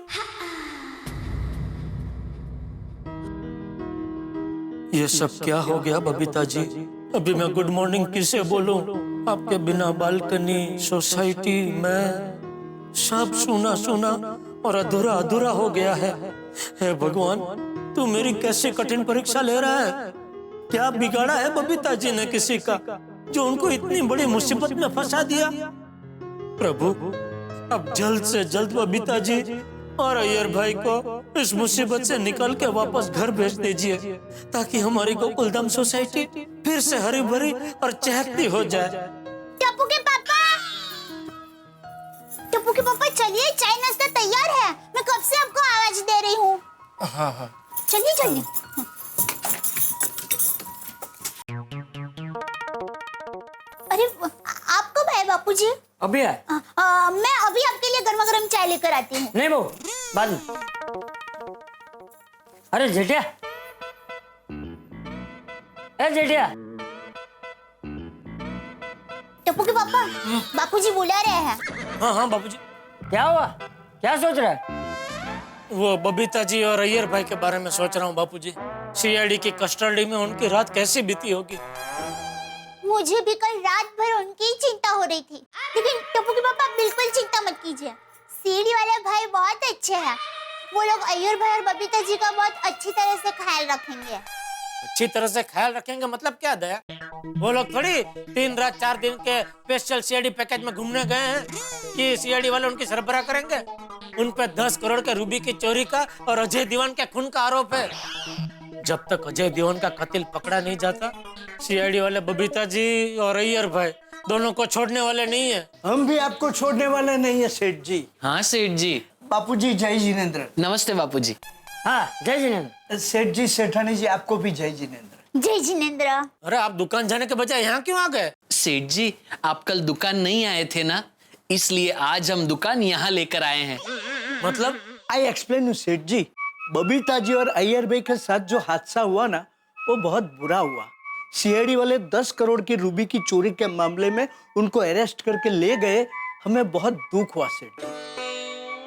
ये सब क्या हो गया बबीता जी? अभी मैं गुड मॉर्निंग किसे बोलूं? आपके बिना बालकनी, सोसाइटी में सब सुना सुना और अधूरा अधूरा हो गया है। हे भगवान, तू मेरी कैसी कठिन परीक्षा ले रहा है? क्या बिगाड़ा है बबीता जी ने किसी का, जो उनको इतनी बड़ी मुसीबत में फंसा दिया? प्रभु, अब जल्द से जल्द बबीता जी और अय्यर भाई को इस मुसीबत से निकल के वापस घर भेज दीजिए, ताकि हमारी गोकुलधाम सोसाइटी फिर से हरी भरी और चहकती हो जाए। टप्पू के पापा चलिए, चाय नाश्ता तैयार है। मैं कब से आपको आवाज दे रही हूँ। हाँ हाँ चलिए चलिए। अरे आप कब आए बापूजी? अभी आए? मैं अभी आपके लिए गर्मा गर्म चाय लेकर आती हूँ। नहीं वो बाद में। अरे जेठिया, जेठिया। टप्पू के पापा, बापूजी बुला रहे हैं। हाँ हाँ बाबूजी। क्या हुआ? क्या सोच रहा है? वो बबीता जी और अय्यर भाई के बारे में सोच रहा हूँ बापूजी। सीआईडी की कस्टडी में उनकी रात कैसी बीती होगी? मुझे भी कल रात भर उनकी ही चिंता हो रही थी, लेकिन टप्पू के पापा बिल्कुल चिंता मत कीजिए। सीडी वाले भाई बहुत अच्छे हैं। वो लोग अय्यर भाई और बबीता जी का बहुत अच्छी तरह से ख्याल रखेंगे। अच्छी तरह से ख्याल रखेंगे मतलब क्या दया? वो लोग थोड़ी 3 रात 4 दिन के स्पेशल सीआईडी पैकेज में घूमने गए हैं कि सीआईडी वाले उनकी सरबराह करेंगे। उन पे 10 करोड़ के रूबी की चोरी का और अजय दीवान के खून का आरोप है। जब तक अजय दीवान का कत्ल पकड़ा नहीं जाता, सीआईडी वाले बबीता जी और अय्यर भाई दोनों को छोड़ने वाले नहीं है। हम भी आपको छोड़ने वाले नहीं है सेठ जी। हाँ सेठ जी। बापूजी जय जिनेंद्र। नमस्ते बापूजी। हाँ जय जिनेंद्र। सेठ जी, सेठानी जी, आपको भी जय जिनेंद्र। जय जिनेंद्र। अरे आप दुकान जाने के बजाय यहाँ क्यों आ गए? सेठ जी, आप कल दुकान नहीं आए थे ना, इसलिए आज हम दुकान यहाँ लेकर आए हैं। मतलब? आई एक्सप्लेन यू सेठ जी। बबीता जी और अय्यर भाई के साथ जो हादसा हुआ ना, वो बहुत बुरा हुआ। सीआईडी वाले 10 करोड़ की रूबी की चोरी के मामले में उनको अरेस्ट करके ले गए। हमें बहुत दुख हुआ सेठ जी,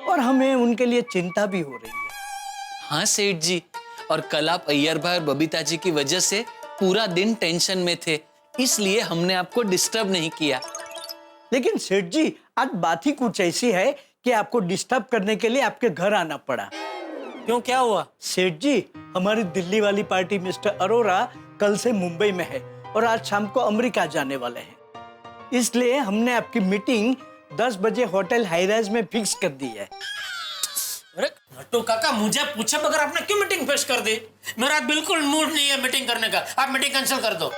और हमें उनके लिए चिंता भी हो रही है। हाँ सेठ जी, और कल आप अय्यर भाई और बबीता जी की वजह से पूरा दिन टेंशन में थे, इसलिए हमने आपको डिस्टर्ब नहीं किया। लेकिन सेठ जी, आज बात ही कुछ ऐसी है कि आपको डिस्टर्ब करने के लिए आपके घर आना पड़ा। क्यों, क्या हुआ? सेठ जी, हमारी दिल्ली वाली पार्टी मिस्टर अरोरा कल से मुंबई में है और आज शाम को अमेरिका जाने वाले हैं। इसलिए हमने आपकी मीटिंग 10 बजे होटल हाईराइज में फिक्स कर दी है। अरे नट्टू काका, मुझे पूछे बगैर आपने क्यों मीटिंग फिक्स कर दी? मेरा बिल्कुल मूड नहीं है मीटिंग करने का। आप मीटिंग कैंसिल कर दो।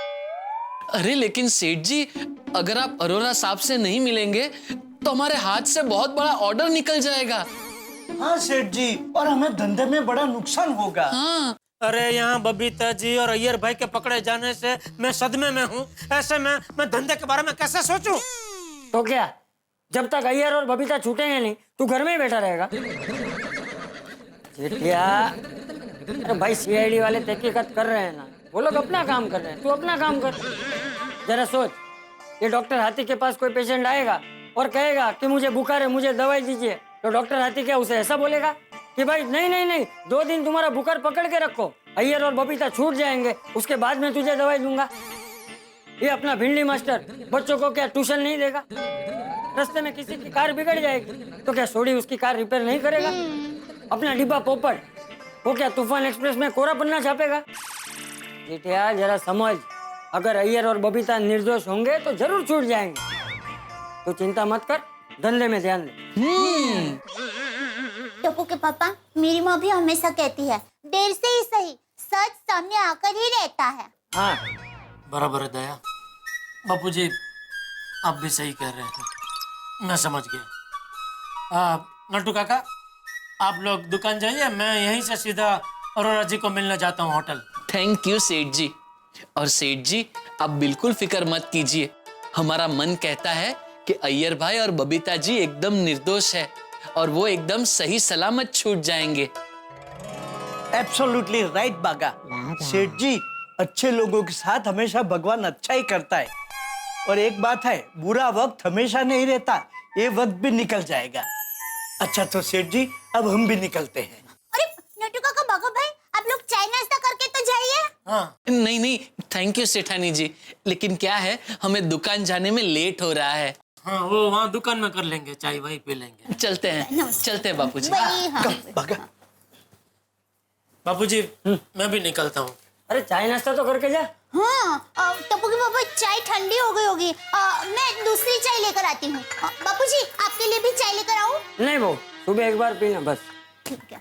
अरे लेकिन सेठ जी, अगर आप अरोरा साहब से नहीं मिलेंगे तो हमारे हाथ से बहुत बड़ा ऑर्डर निकल जाएगा। हाँ सेठ जी, और हमें धंधे में बड़ा नुकसान होगा। हाँ। अरे यहाँ बबीता जी और अय्यर भाई के पकड़े जाने से मैं सदमे में हूँ। ऐसे में मैं धंधे के बारे में कैसे सोचूं? तो क्या, जब तक अय्यर और बबीता छूटेंगे नहीं, तू घर में ही बैठा रहेगा? जेठिया, अरे भाई सीआईडी वाले तहकीकात कर रहे हैं ना, वो लोग अपना काम कर रहे हैं, तू अपना काम कर। जरा सोच, ये डॉक्टर हाथी के पास कोई पेशेंट आएगा और कहेगा कि मुझे बुखार है, मुझे दवाई दीजिए, तो डॉक्टर हाथी क्या उसे ऐसा बोलेगा कि भाई नहीं नहीं नहीं, 2 दिन तुम्हारा बुखार पकड़ के रखो, अय्यर और बबीता छूट जाएंगे, उसके बाद में तुझे दवाई दूंगा। ये अपना भिंडी मास्टर बच्चों को क्या ट्यूशन नहीं देगा? रास्ते में किसी की कार बिगड़ जाएगी तो क्या सोडी उसकी कार रिपेयर नहीं करेगा? अपना डिब्बा पोपट वो क्या तूफान एक्सप्रेस में कोरा पन्ना छापेगा? जेठिया जरा समझ, अगर अय्यर और बबीता निर्दोष होंगे तो जरूर छूट जाएंगे। तो चिंता मत कर, धंधे में ध्यान दे। टप्पू के पापा, मेरी माँ भी हमेशा कहती है, देर से ही सही, सच सामने आकर ही रहता है। हाँ बराबर है दया। बापूजी आप भी सही कह रहे हैं, मैं समझ गया। नट्टू काका, आप लोग दुकान जाइए, मैं यहीं से सीधा अरोरा जी को मिलने जाता हूँ होटल। थैंक यू सेठ जी। और सेठ जी, आप बिल्कुल फिक्र मत कीजिए, हमारा मन कहता है कि अय्यर भाई और बबीता जी एकदम निर्दोष है और वो एकदम सही सलामत छूट जाएंगे। एब्सोल्युटली राइट बागा। सेठ जी, अच्छे लोगों के साथ हमेशा भगवान अच्छा ही करता है। और एक बात है, बुरा वक्त हमेशा नहीं रहता, ये वक्त भी निकल जाएगा। अच्छा तो सेठ जी अब हम भी निकलते हैं। अरे नट्टू काका, बाघा भाई, आप लोग चाय नाश्ता करके तो जाइए। हाँ। नहीं नहीं, थैंक यू सेठानी जी, लेकिन क्या है, हमें दुकान जाने में लेट हो रहा है। हाँ, वो वहाँ दुकान में कर लेंगे, चाय वहीं पी लेंगे। चलते हैं बापूजी। बापूजी मैं भी निकलता हूँ। अरे चाय नाश्ता तो करके जा। हाँ, टप्पू की पापा चाय ठंडी हो गई होगी, मैं दूसरी चाय लेकर आती हूँ। बापूजी आपके लिए भी चाय लेकर आऊँ? नहीं बहू, सुबह एक बार पीना बस। ठीक है,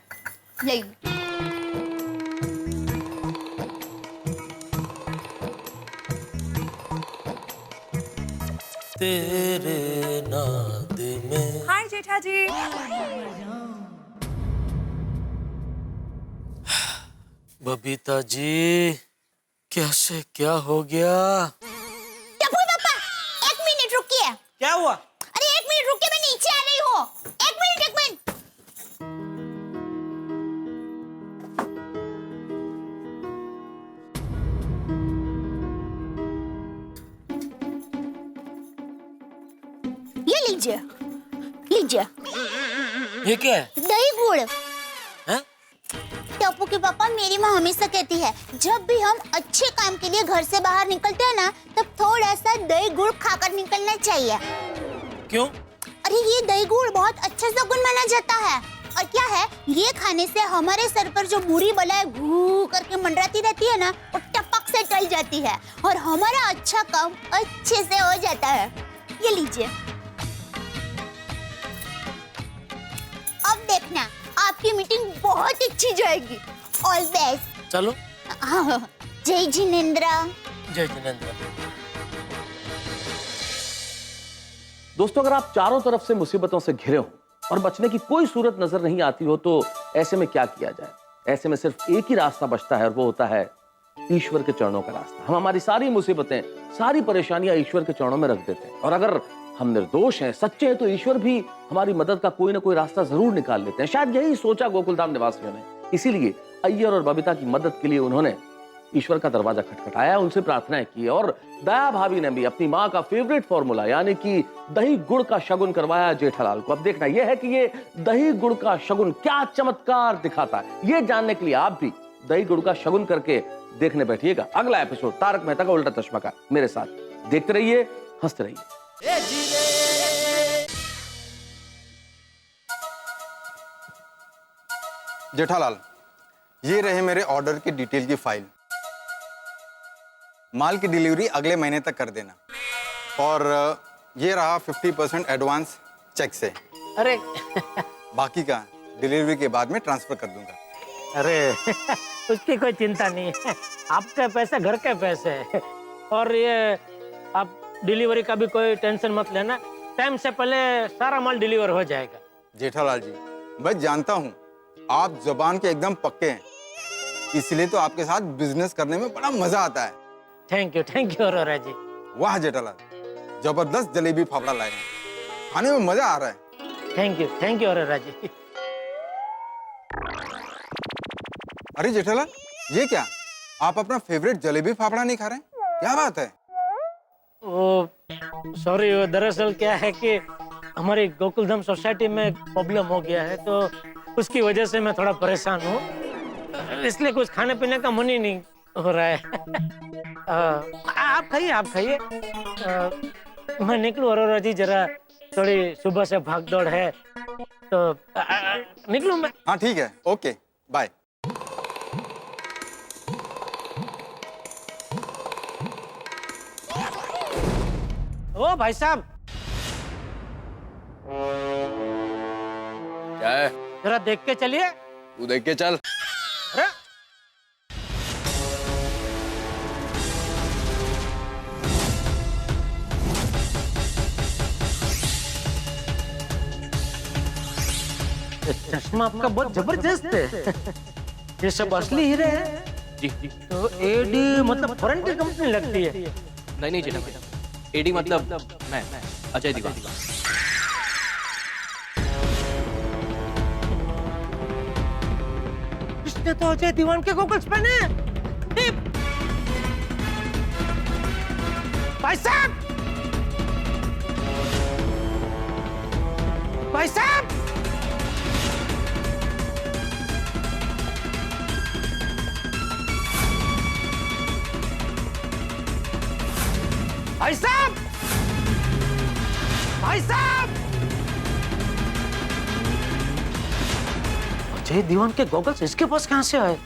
ले। तेरे नाद में। हाय जेठा जी। बबीता जी कैसे क्या हो गया? टप्पू पापा, 1 मिनट रुकिए। क्या हुआ? अरे 1 मिनट रुकिए, मैं नीचे आ रही हूँ। 1 मिनट, 1 मिनट। ये लीजिए, लीजिए। ये क्या है? दही गुड़। हैं? टप्पू के पापा, मेरी माँ हमेशा कहती है जब भी हम अच्छे काम के लिए घर से बाहर निकलते हैं ना, तब थोड़ा सा दही गुड़ खाकर निकलना चाहिए। क्यों? अरे ये दही गुड़ बहुत अच्छा शगुन माना जाता है। और क्या है, ये खाने से हमारे सर पर जो बुरी बलाएं घू करके मंडराती रहती है ना, वो टपक से टल जाती है और हमारा अच्छा काम अच्छे से हो जाता है। ये लीजिए। अब देखना, आपकी मीटिंग बहुत अच्छी जाएगी। All best. चलो। जय जिनेंद्र। जय जिनेंद्र। दोस्तों, अगर आप चारों तरफ से मुसीबतों से घिरे हो और बचने की कोई सूरत नजर नहीं आती हो, तो ऐसे में क्या किया जाए? ऐसे में सिर्फ एक ही रास्ता बचता है और वो होता है ईश्वर के चरणों का रास्ता। हम हमारी सारी मुसीबतें, सारी परेशानियां ईश्वर के चरणों में रख देते हैं, और अगर हम निर्दोष हैं, सच्चे हैं, तो ईश्वर भी हमारी मदद का कोई ना कोई रास्ता जरूर निकाल लेते हैं। शायद यही सोचा गोकुलधाम निवासियों ने, इसीलिए अय्यर और बबीता की मदद के लिए उन्होंने ईश्वर का दरवाजा खटखटाया, उनसे प्रार्थनाएं की, और दया भाभी ने भी अपनी माँ का फेवरेट फॉर्मूला यानी कि दही गुड़ का शगुन करवाया जेठालाल को। अब देखना यह है कि ये दही गुड़ का शगुन क्या चमत्कार दिखाता है। ये जानने के लिए आप भी दही गुड़ का शगुन करके देखने बैठिएगा अगला एपिसोड तारक मेहता का उल्टा चश्मा का मेरे साथ। देखते रहिए, हंसते रहिए। जेठालाल, ये रहे मेरे ऑर्डर की डिटेल की फाइल। माल की डिलीवरी अगले महीने तक कर देना, और ये रहा 50% एडवांस चेक से। अरे बाकी का डिलीवरी के बाद में ट्रांसफर कर दूंगा। अरे उसकी कोई चिंता नहीं है, आपके पैसे घर के पैसे हैं, और ये आप डिलीवरी का भी कोई टेंशन मत लेना, टाइम से पहले सारा माल डिलीवर हो जाएगा। जेठालाल जी, मैं जानता हूँ आप जबान के एकदम पक्के हैं, इसलिए तो आपके साथ बिजनेस करने में बड़ा मजा आता है। थैंक यू अरोरा जी। वाह जेठालाल, जबरदस्त जलेबी फाफड़ा लाए हैं, खाने में मजा आ रहा है। थैंक यू अरोरा जी। अरे जेठालाल, ये क्या, आप अपना फेवरेट जलेबी फाफड़ा नहीं खा रहे? क्या बात है? वो सॉरी, वो दरअसल क्या है कि हमारी गोकुलधाम सोसाइटी में प्रॉब्लम हो गया है, तो उसकी वजह से मैं थोड़ा परेशान हूँ, इसलिए कुछ खाने पीने का मन ही नहीं हो रहा है। आप खाइए। मैं निकलूं अरोरा जी, जरा थोड़ी सुबह से भाग दौड़ है, तो निकलूं मैं? हाँ ठीक है, ओके बाय। ओ भाई साहब, क्या है? जरा देख के चलिए। तू देख के चल। अरे चश्मा आपका बहुत जबरदस्त है। ये सब असली हीरे हैं? जी। तो एडी मतलब फॉरेन की कंपनी लगती है? नहीं जी, एडी मतलब मैं अजय दीवान। इसने तो अजय दीवान के गॉगल्स पहने हैं। भाई साहब, भाई साहब, भाई साहब, भाई साहब! अजय दीवान के गॉगल्स इसके पास कहां से आए?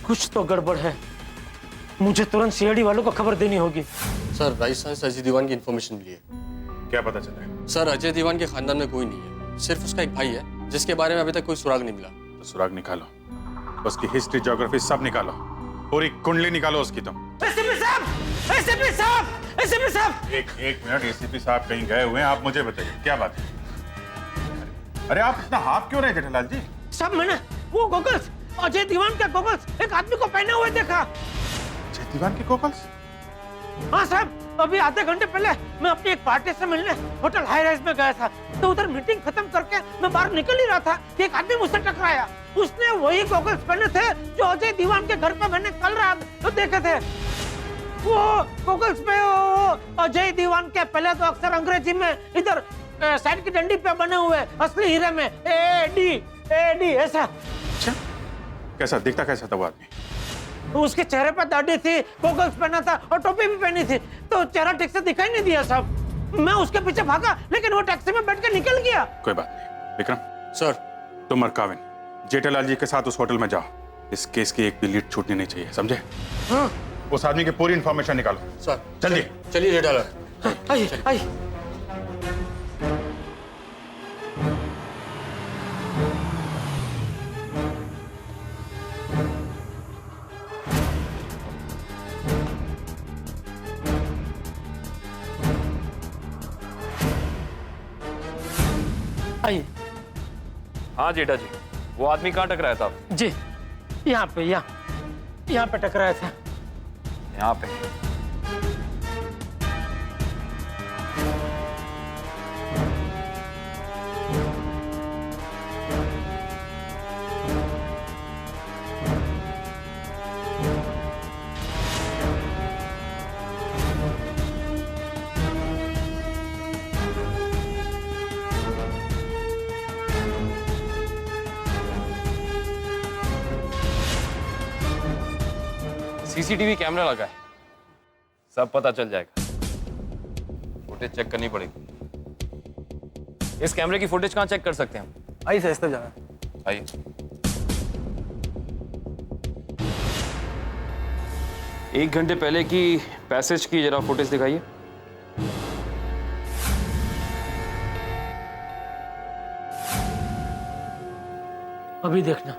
कुछ तो गड़बड़ है। मुझे तुरंत सीआईडी वालों को खबर देनी होगी। सर, राजस्थान से अजय दीवान की इन्फॉर्मेशन मिली है। क्या पता चला है? सर, अजय दीवान के खानदान में कोई नहीं है, सिर्फ उसका एक भाई है जिसके बारे में अभी तक कोई सुराग नहीं मिला। तो सुराग निकालो, उसकी हिस्ट्री, ज्योग्राफी सब निकालो, पूरी कुंडली निकालो उसकी। तुम एसीपी साहब, एसीपी साहब, एसीपी साहब! एक मिनट, एसीपी साहब कहीं गए हुए हैं, आप मुझे बताइए क्या बात है? अरे आप इतना हाफ क्यों रहे जेठालाल जी? साहब, मैंने वो गॉगल्स, अजय दीवान के गॉगल्स एक आदमी को पहने हुए देखा। अजय दीवान के गॉगल्स? हाँ साहब, अभी आधे घंटे पहले मैं अपनी एक पार्टी से मिलने होटल हाई राइज में गया था, तो उधर मीटिंग खत्म करके मैं बाहर निकल ही रहा था कि एक आदमी मुझसे टकराया। उसने वही गॉगल्स पहने थे जो अजय दीवान के घर पे मैंने कल रात तो देखे थे। वो गॉगल्स पे अजय दीवान के पहले तो अक्सर अंग्रेजी में इधर साइड की डंडी पे बने हुए असली हीरे में AD ऐसा। अच्छा, कैसा दिखता, कैसा था वो आदमी? उसके चेहरे पर दाढ़ी थी, गॉगल्स पहना था और टोपी भी पहनी थी, तो चेहरा ठीक से दिखाई नहीं दिया साहब। मैं उसके पीछे भागा, लेकिन वो टैक्सी में बैठ के निकल गया। कोई बात नहीं। विक्रम सर, तुम और काविन जेठालाल जी के साथ उस होटल में जाओ। इस केस की एक भी लीड छूटनी नहीं चाहिए, समझे? हाँ। उस आदमी की पूरी इंफॉर्मेशन निकालो। सर, जल्दी चलिए जेठालाल। आइए, आइए। आइए। हाँ जेठा जी, वो आदमी कहाँ टकराया था? जी, यहाँ पे टकराया था। यहाँ पे? सीसीटीवी कैमरा लगा है, सब पता चल जाएगा। फुटेज चेक करनी पड़ेगी। इस कैमरे की फुटेज कहाँ चेक कर सकते हैं हम? आइए सर, इस तरफ जाना। आइए। एक घंटे पहले की पैसेज की जरा फुटेज दिखाइए। अभी देखना,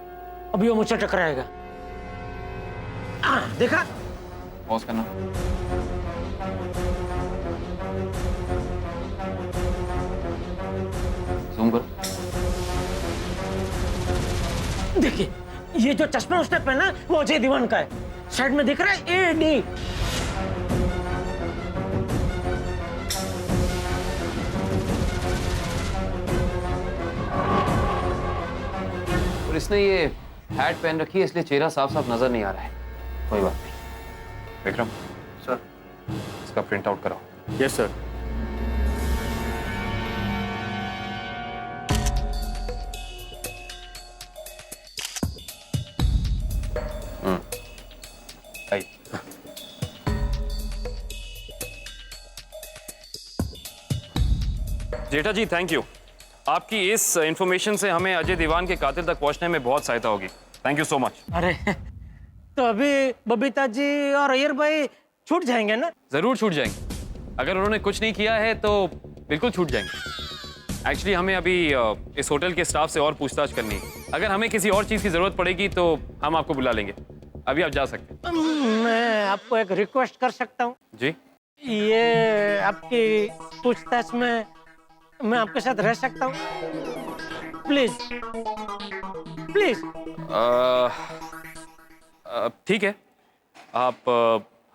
अभी वो मुझसे टकराएगा। देखा? पॉज करना। जूम करो। देखिए, ये जो चश्मा उसने पहना है वो अजय दीवान का है। साइड में दिख रहा है AD। और इसने ये हैट पहन रखी है, इसलिए चेहरा साफ साफ नजर नहीं आ रहा है। कोई बात नहीं। विक्रम सर, इसका प्रिंट आउट कराओ। Yes sir. आइए। जेठा जी, थैंक यू। आपकी इस इंफॉर्मेशन से हमें अजय दीवान के कातिल तक पहुंचने में बहुत सहायता होगी। Thank you so much. अरे, तो अभी बबीता जी और अय्यर भाई छूट जाएंगे ना? जरूर छूट जाएंगे। अगर उन्होंने कुछ नहीं किया है तो बिल्कुल छूट जाएंगे। एक्चुअली हमें अभी इस होटल के स्टाफ से और पूछताछ करनी है। अगर हमें किसी और चीज की जरूरत पड़ेगी तो हम आपको बुला लेंगे। अभी आप जा सकते हैं। मैं आपको एक रिक्वेस्ट कर सकता हूँ? जी। ये आपकी पूछताछ में मैं आपके साथ रह सकता हूँ? Please please. ठीक है, आप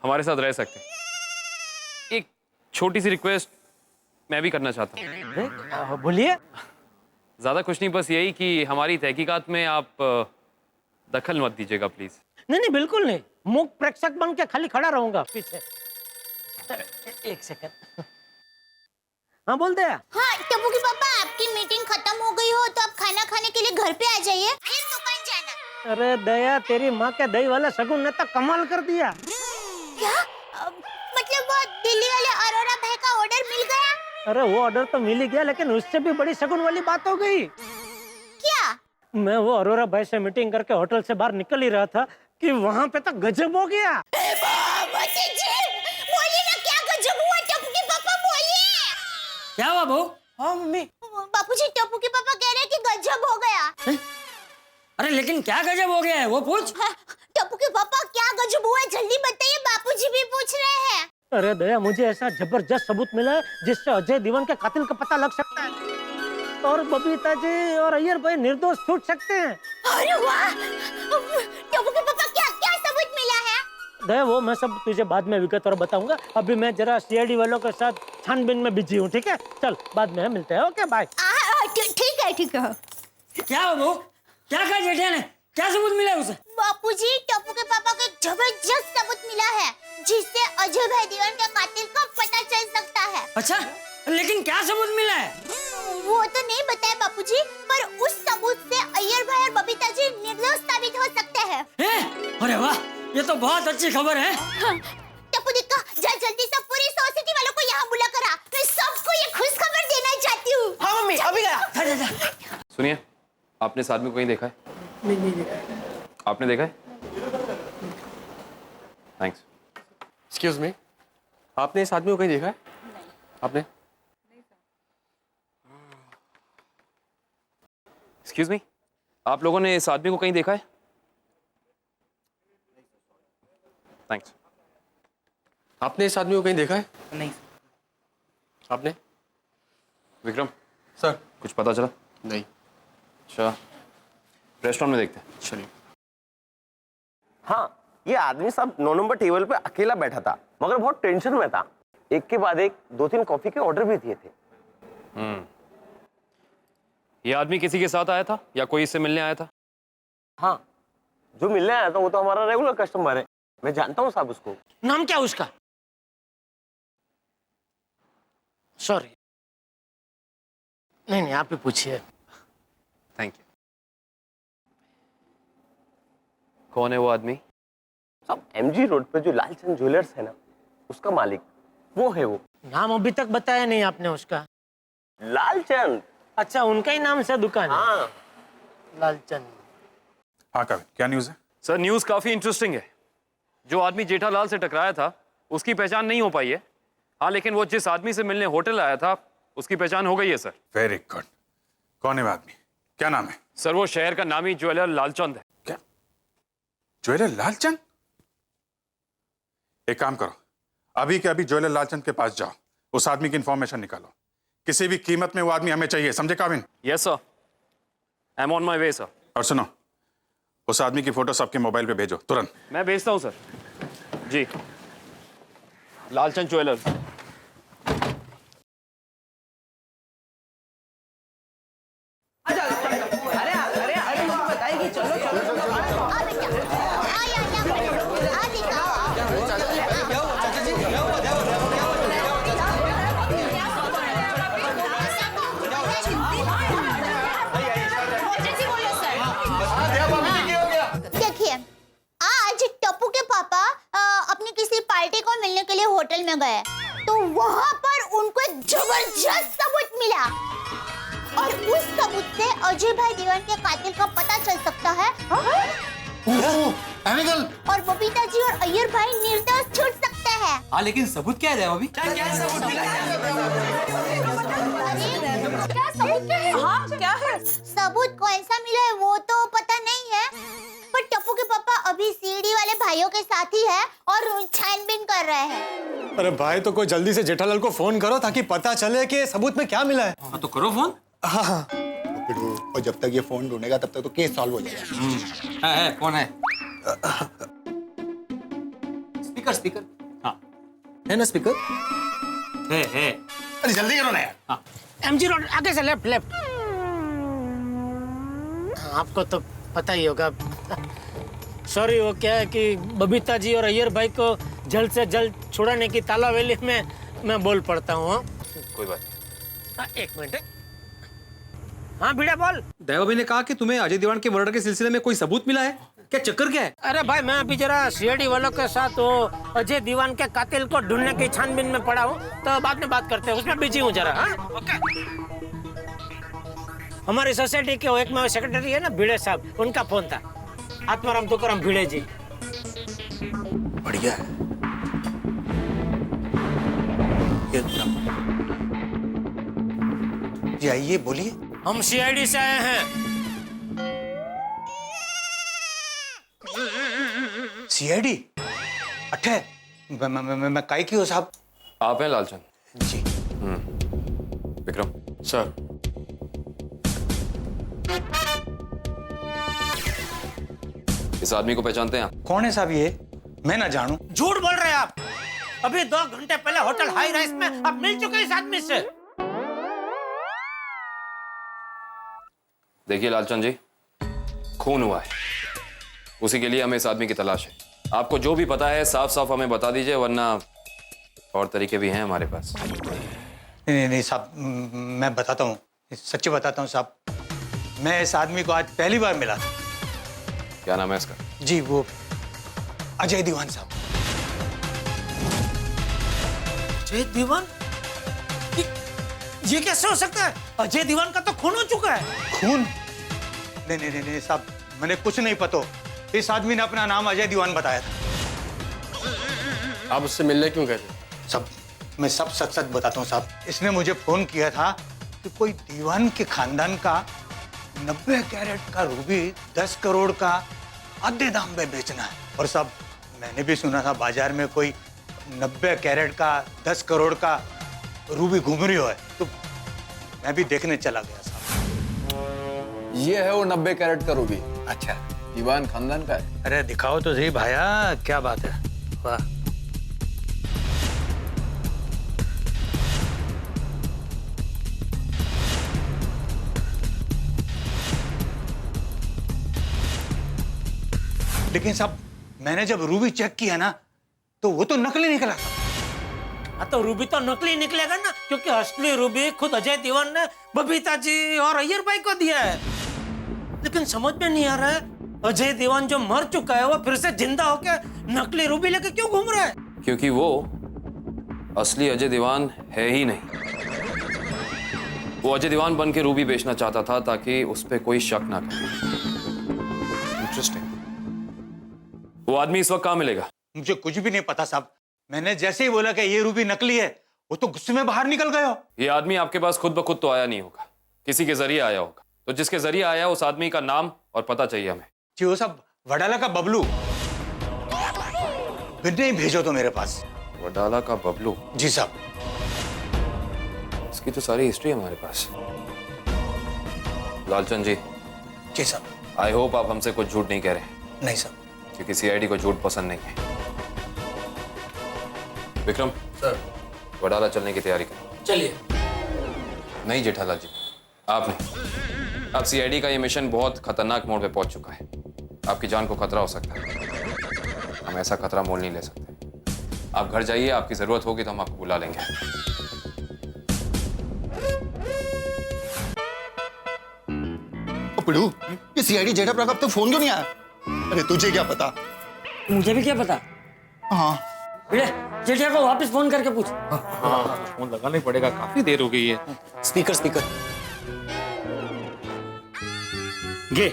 हमारे साथ रह सकते हैं। एक छोटी सी रिक्वेस्ट मैं भी करना चाहता हूँ। बोलिए। ज्यादा कुछ नहीं, बस यही कि हमारी तहकीकात में आप दखल मत दीजिएगा प्लीज। नहीं, बिल्कुल नहीं। मूक प्रेक्षक बन के खाली खड़ा रहूंगा पीछे। एक सेकंड। हाँ, बोल दे। हाँ टप्पू के पापा, आपकी मीटिंग खत्म हो गई हो तो आप खाना खाने के लिए घर पे आ जाइए, फिर दुकान जाना। अरे दया, तेरी माँ के दही वाला शगुन ने तो कमाल कर दिया। क्या? मतलब वो दिल्ली वाले अरोरा भाई का ऑर्डर मिल गया? अरे वो ऑर्डर तो मिल ही गया, लेकिन उससे भी बड़ी शगुन वाली बात हो गई। क्या? मैं वो अरोरा भाई से मीटिंग करके होटल से बाहर निकल ही रहा था कि वहाँ पे तो गजब हो गया। बोलिए ना, क्या गजब हुआ? टप्पू के पापा बोलिए। क्या हुआ बहू? हाँ मम्मी। बापूजी, टप्पू के पापा कह रहे हैं कि गजब हो गया। अरे लेकिन क्या गजब हो गया है वो पूछ। टप्पू के पापा क्या गजब हुआ है, जल्दी बताइए, बापूजी भी पूछ रहे हैं। अरे दया, मुझे ऐसा जबरदस्त सबूत मिला है जिससे अजय दीवान के कातिल का पता लग सकता है और बबीता जी और अय्यर भाई निर्दोष छूट सकते हैं। अरे वाह! टप्पू के पापा क्या क्या सबूत मिला है? दया, वो मैं सब तुझे बाद में विगतवार बताऊंगा। अभी मैं जरा सीआईडी वालों के साथ छानबीन में बिजी हूँ, ठीक है? चल बाद में मिलते हैं। Okay bye. ठीक है, ठीक है। क्या हो बहू? क्या कहा जेठिया ने? क्या सबूत मिला उसे? बापूजी, टप्पू के पापा को एक जबरदस्त सबूत मिला है जिससे अजय भाई दीवान के कातिल का पता चल सकता है। अच्छा, लेकिन क्या सबूत मिला है? वो तो नहीं बताया बापूजी, पर उस सबूत से अय्यर भाई और बबीता जी निर्दोष साबित हो सकते हैं। अरे वाह, ये तो बहुत अच्छी खबर है। टप्पू दिक्का, जा जल्दी से पूरी सोसाइटी वालों को यहाँ बुला कर आ। मैं सबको ये खुश खबर देना चाहती हूँ। हाँ मम्मी, अभी गया। सुनिए, आपने इस आदमी को कहीं देखा है? नहीं देखा। आपने देखा है? थैंक्स। एक्सक्यूज मी, आपने इस आदमी को कहीं देखा है? आपने? एक्सक्यूज मी, आप लोगों ने इस आदमी को कहीं देखा है? थैंक्स। आपने इस आदमी को कहीं देखा है? नहीं। आपने? विक्रम सर, कुछ पता चला? नहीं। अच्छा, रेस्टोरेंट में देखते हैं। चलिए। हाँ, ये आदमी साहब 9 नंबर टेबल पे अकेला बैठा था, मगर बहुत टेंशन में था। एक के बाद एक 2-3 कॉफी के ऑर्डर भी दिए थे। ये आदमी किसी के साथ आया था या कोई इससे मिलने आया था? हाँ, जो मिलने आया था वो तो हमारा रेगुलर कस्टमर है, मैं जानता हूँ साहब उसको। नाम क्या उसका? सॉरी, नहीं आप ही पूछिए। Thank you. कौन है वो आदमी? सब एमजी रोड पे जो लालचंद ज्वेलर्स है ना, उसका मालिक वो है। वो नाम अभी तक बताया नहीं आपने उसका? लालचंद। अच्छा, उनका ही नाम से दुकान है? हाँ, लालचंद। हाँ कविन, क्या न्यूज़ है? सर, न्यूज़ काफ़ी इंटरेस्टिंग है। जो आदमी जेठालाल से टकराया था उसकी पहचान नहीं हो पाई है। हाँ, लेकिन वो जिस आदमी से मिलने होटल आया था उसकी पहचान हो गई है सर। Very good. कौन है वो आदमी? क्या नाम है? सर, वो शहर का नामी ज्वेलर लालचंद है। क्या? ज्वेलर लालचंद? एक काम करो, अभी के अभी ज्वेलर लालचंद के पास जाओ, उस आदमी की इंफॉर्मेशन निकालो। किसी भी कीमत में वो आदमी हमें चाहिए, समझे Kavin? Yes sir, I am on my way sir. और सुनो, उस आदमी की फोटो सबके मोबाइल पे भेजो तुरंत। मैं भेजता हूँ सर। जी, लालचंद ज्वेलर्स। देखिए, आज टप्पू के पापा अपनी किसी पार्टी को मिलने के लिए होटल में गए, तो वहां पर उनको एक जबरदस्त सबूत मिला और उस सबूत से अजय भाई दीवान के कातिल का पता चल सकता है। और बबीता जी और अय्यर भाई निर्दोष छूट सकते हैं। हाँ, लेकिन सबूत क्या है अभी? क्या सबूत क्या है? हाँ, क्या है? सबूत कौन सा मिला है वो तो पता नहीं है, पर टप्पू के पापा अभी सीडी वाले भाइयों के साथ ही है और छानबीन कर रहे हैं। अरे भाई, तो कोई जल्दी से जेठालाल को फोन करो ताकि पता चले कि सबूत में क्या मिला है। हाँ, तो करो फोन। हाँ, और जब तक ये फोन ढूंढेगा तब तक तो केस सॉल्व हो जाएगा। है कौन है? स्पीकर। हाँ, है ना स्पीकर? है। अरे जल्दी करो ना यार। हाँ, एमजी रोड आगे से लेफ्ट। आपको तो पता ही होगा। सॉरी, वो क्या है कि बबीता जी और अय्यर भाई को जल्द से जल्द छुड़ाने की तालावेली में मैं बोल पड़ता हूँ। कोई बात। एक मिनट। हाँ भिड़ा बोल। दया भाई ने कहा कि तुम्हें अजय दीवान के मर्डर के सिलसिले में कोई सबूत मिला है? क्या चक्कर क्या है? अरे भाई मैं अभी जरा सीआईडी वालों के साथ वो अजय दीवान के कातिल को ढूंढने की छानबीन में पड़ा हूँ, तो बाद में बात करते हैं, उसमें बिजी हूँ जरा। हाँ ओके। हमारी सोसाइटी के एक में सेक्रेटरी है ना भिड़े साहब, उनका फोन था। आत्माराम तुकाराम भिड़े जी। बढ़िया है। जी आइए बोलिए। हम सीआईडी से आए हैं। सीआईडी? अठे मैं काई की हो साहब? आप हैं लालचंद जी। विक्रम सर। इस आदमी को पहचानते हैं आप? कौन है साहब ये? मैं ना जानूं। झूठ बोल रहे हैं आप। अभी 2 घंटे पहले होटल हाई राइस में आप मिल चुके इस आदमी से। देखिए लालचंद जी, खून हुआ है, उसी के लिए हमें इस आदमी की तलाश है। आपको जो भी पता है साफ साफ हमें बता दीजिए, वरना और तरीके भी हैं हमारे पास। नहीं साहब, मैं बताता हूँ, सच्ची बताता हूँ साहब। मैं इस आदमी को आज पहली बार मिला था। क्या नाम है इसका? जी वो अजय दीवान साहब। अजय दीवान? ये कैसे हो सकता है? अजय दीवान का तो खून हो चुका है। खून? नहीं साहब, मैंने कुछ नहीं पता। इस आदमी ने अपना नाम अजय दीवान बताया था। आप उससे मिलने क्यों गए थे? सब मैं सब सच सच बताता हूँ साहब। इसने मुझे फोन किया था कि कोई दीवान के खानदान का 90 कैरेट का रूबी 10 करोड़ का आधे दाम में बेचना है। और साहब मैंने भी सुना था बाजार में कोई 90 कैरेट का 10 करोड़ का रूबी घूम रही है, तो मैं भी देखने चला गया साहब। ये है वो 90 कैरेट का रूबी। अच्छा, दीवान खानदान का है। अरे दिखाओ तो सही भाया, क्या बात है। वाह। लेकिन साहब मैंने जब रूबी चेक किया ना, तो वो तो नकली निकला था। हाँ तो रूबी तो नकली निकलेगा ना, क्योंकि असली रूबी खुद अजय दीवान ने बबीता जी और अय्यर भाई को दिया है। लेकिन समझ में नहीं आ रहा है, अजय दीवान जो मर चुका है वो फिर से जिंदा होके नकली रूबी लेके क्यों घूम रहा है? क्योंकि वो असली अजय दीवान है ही नहीं। वो अजय दीवान बन के रूबी बेचना चाहता था ताकि उस पर कोई शक ना करे। इंटरेस्टिंग। वो आदमी इस वक्त कहाँ मिलेगा? मुझे कुछ भी नहीं पता साहब। मैंने जैसे ही बोला कि ये रूबी नकली है, वो तो गुस्से में बाहर निकल गया। ये आदमी आपके पास खुद ब खुद तो आया नहीं होगा, किसी के जरिए आया होगा। तो जिसके जरिए आया उस आदमी का नाम और पता चाहिए हमें। जी वो सब वडाला का बबलू। नहीं भेजो तो मेरे पास। वडाला का बबलू? जी साहब। इसकी तो सारी हिस्ट्री है हमारे पास। लालचंद जी। जी साहब। आई होप आप हमसे कुछ झूठ नहीं कह रहे। नहीं साहब। क्योंकि सीआईडी को झूठ पसंद नहीं है। विक्रम सर, वडाला चलने की तैयारी करो। चलिए। नहीं जेठालाल जी, आप नहीं। अब सीआईडी का ये मिशन बहुत खतरनाक मोड़ पे पहुंच चुका है। आपकी जान को खतरा हो सकता है। हम ऐसा खतरा मोल नहीं ले सकते। आप घर जाइए, आपकी जरूरत होगी तो हम आपको बुला लेंगे। पिड़ू, ये सीआईडी जेठा प्रताप तो फोन क्यों नहीं आया? अरे तुझे क्या पता? मुझे भी क्या पता। हाँ जेठिया को वापस फोन करके पूछ। हाँ फोन लगाना ही पड़ेगा, काफी देर हो गई है। स्पीकर गे।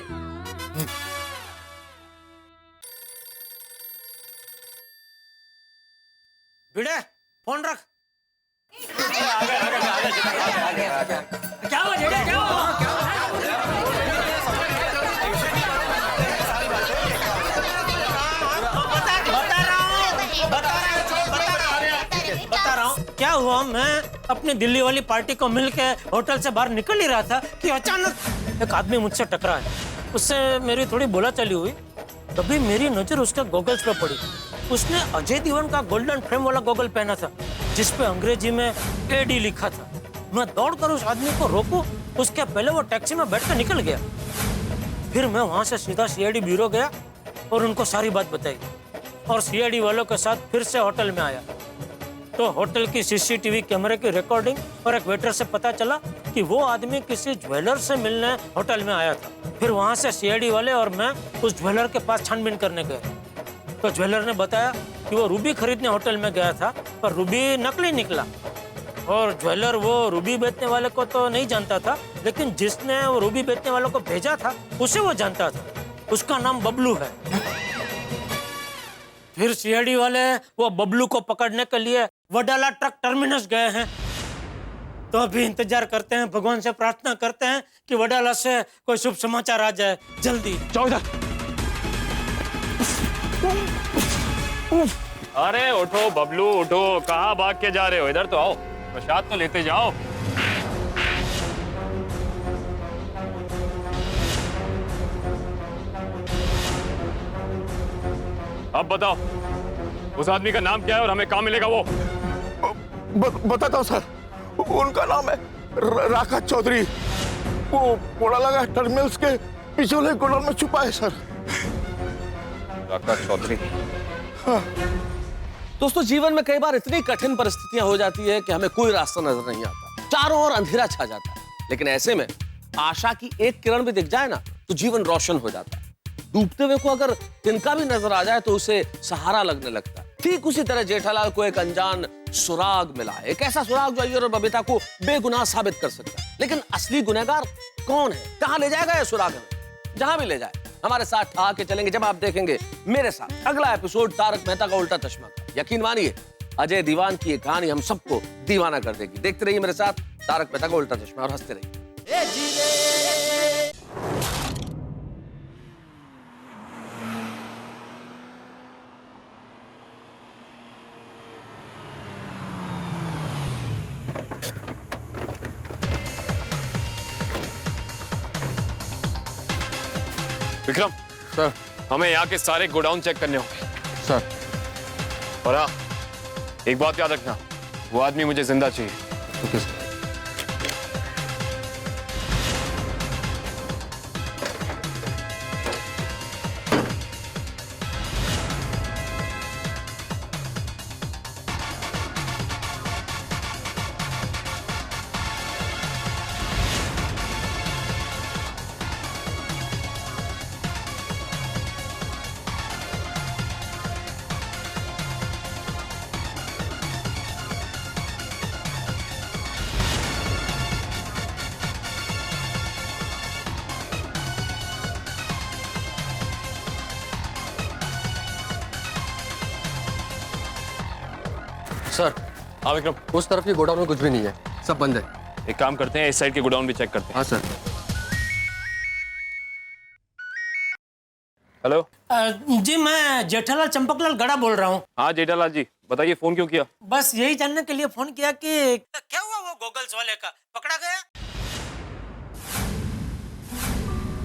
भिड़े फोन रख। क्या हुआ जेठिया, क्या हुआ? बता रहा हूँ क्या हुआ। मैं अपनी दिल्ली वाली पार्टी को मिलके होटल से बाहर निकल ही रहा था कि अचानक एक आदमी मुझसे टकराया। उससे मेरी थोड़ी बोलाचाली हुई, तभी मेरी नजर उसके गॉगल्स पे पड़ी। उसने अजय दीवान का गोल्डन फ्रेम वाला गॉगल पहना था, जिसपे अंग्रेजी में एडी लिखा था। मैं दौड़कर उस आदमी को रोकूं, उसके पहले वो टैक्सी में बैठ कर निकल गया। फिर मैं वहां से सीधा सीआईडी ब्यूरो गया और उनको सारी बात बताई, और सीआईडी वालों के साथ फिर से होटल में आया। तो होटल की सीसीटीवी कैमरे की रिकॉर्डिंग और एक वेटर से पता चला कि वो आदमी किसी ज्वेलर से मिलने होटल में आया था। फिर वहां से सीआईडी वाले और मैं उस ज्वेलर के पास छानबीन करने गए। तो ज्वेलर ने बताया कि वो रूबी खरीदने होटल में गया था, पर रूबी नकली निकला। और ज्वेलर वो रूबी बेचने वाले को तो नहीं जानता था, लेकिन जिसने वो रूबी बेचने वाले को भेजा था उसे वो जानता था। उसका नाम बबलू है। फिर सीआईडी वाले वो बबलू को पकड़ने के लिए वडाला ट्रक टर्मिनस गए हैं। तो अभी इंतजार करते हैं, भगवान से प्रार्थना करते हैं कि वडाला से कोई शुभ समाचार आ जाए जल्दी। जाओ इधर। अरे उठो बबलू उठो, कहाँ भाग के जा रहे हो? इधर तो आओ, प्रसाद तो लेते जाओ। अब बताओ उस आदमी का नाम क्या है और हमें कहाँ मिलेगा वो? बताता हूँ सर, उनका नाम है राकेश चौधरी। वो पोड़ा लगा टर्मिनल्स के पीछे वाले गोडाउन में छुपा है सर। राकेश चौधरी। हाँ। दोस्तों, जीवन में कई बार इतनी कठिन परिस्थितियां हो जाती है कि हमें कोई रास्ता नजर नहीं आता, चारों ओर अंधेरा छा जाता है। लेकिन ऐसे में आशा की एक किरण भी दिख जाए ना तो जीवन रोशन हो जाता है। डूबते हुए को अगर तिनका भी नजर आ जाए तो उसे सहारा लगने लगता है। ठीक उसी तरह जेठालाल को एक अनजान सुराग मिला, एक ऐसा सुराग जो अय्यर और बबीता को बेगुनाह साबित कर सकता है। लेकिन असली गुनहगार कौन है? कहां ले जाएगा यह सुराग हमें? जहां भी ले जाए हमारे साथ आके चलेंगे जब आप देखेंगे मेरे साथ अगला एपिसोड तारक मेहता का उल्टा चश्मा का। यकीन मानिए अजय दीवान की ये कहानी हम सबको दीवाना कर देगी। देखते रहिए मेरे साथ तारक मेहता का उल्टा चश्मा और हंसते रहिए। विक्रम सर, हमें यहाँ के सारे गोडाउन चेक करने होंगे सर। और हाँ, एक बात याद रखना, वो आदमी मुझे जिंदा चाहिए। Okay sir. सर, हाँ विक्रम, उस तरफ के गोडाउन में कुछ भी नहीं है, सब बंद है। एक काम करते हैं, इस साइड के गोडाउन भी चेक करते हैं। हाँ सर। हेलो जी, मैं जेठालाल चंपकलाल गड़ा बोल रहा हूँ। हाँ जेठालाल जी, बताइए फोन क्यों किया? बस यही जानने के लिए फोन किया कि क्या हुआ वो गॉगल्स वाले का, पकड़ा गया?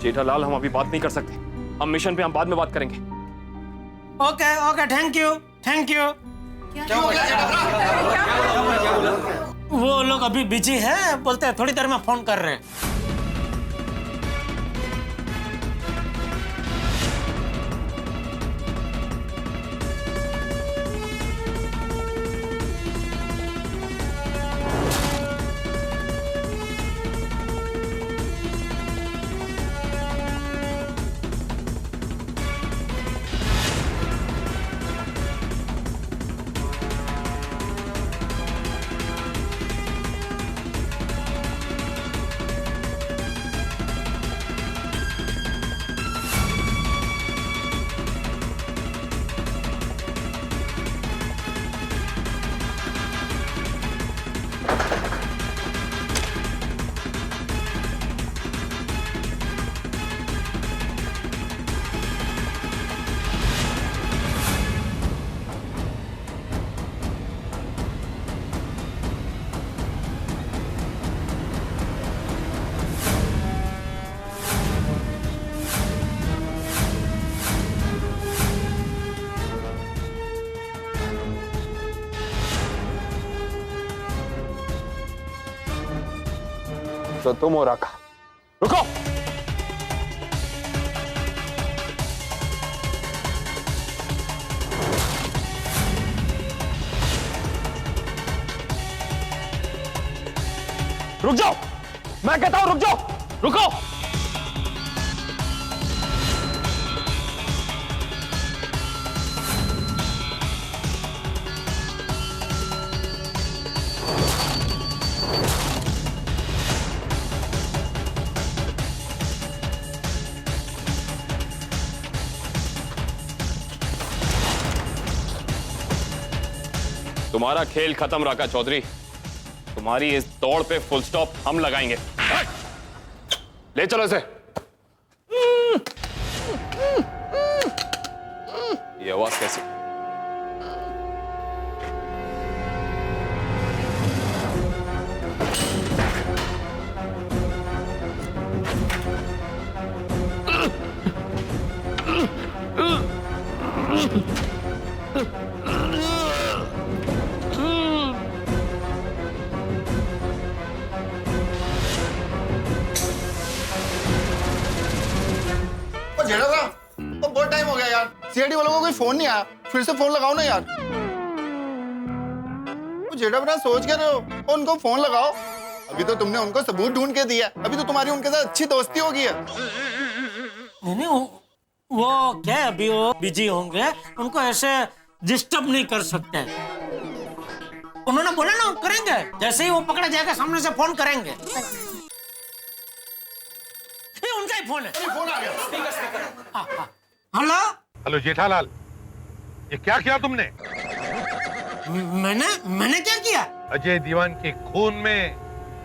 जेठालाल, हम अभी बात नहीं कर सकते, हम मिशन पे हम बाद में बात करेंगे। Okay okay, thank you thank you. वो लोग अभी बिजी है, बोलते हैं थोड़ी देर में फोन कर रहे हैं। तो तुम हो रखा, रुको। रुक जाओ, मैं कहता हूं रुक जाओ, रुको। तुम्हारा खेल खत्म राका चौधरी, तुम्हारी इस दौड़ पे फुल स्टॉप हम लगाएंगे। ले चलो इसे। ये आवाज कैसी? जेठा साहब, तो बहुत टाइम हो गया यार, सीआईडी वालों को कोई फोन नहीं आया, फिर से फोन लगाओ ना यार। जेठा बना सोच क्या रहे हो, उनको फोन लगाओ। अभी तो तुमने उनको सबूत ढूंढ के दिया, अभी तो तुम्हारी उनके साथ अच्छी दोस्ती होगी है। नहीं वो क्या अभी वो बिजी होंगे, उनको ऐसे डिस्टर्ब नहीं कर सकते। उन्होंने बोला ना करेंगे, जैसे ही वो पकड़ा जाएगा सामने से फोन करेंगे। ये उनका ही फोन है। फोन आ गया। हेलो हेलो जेठालाल, ये क्या किया तुमने? मैंने क्या किया? अजय दीवान के खून में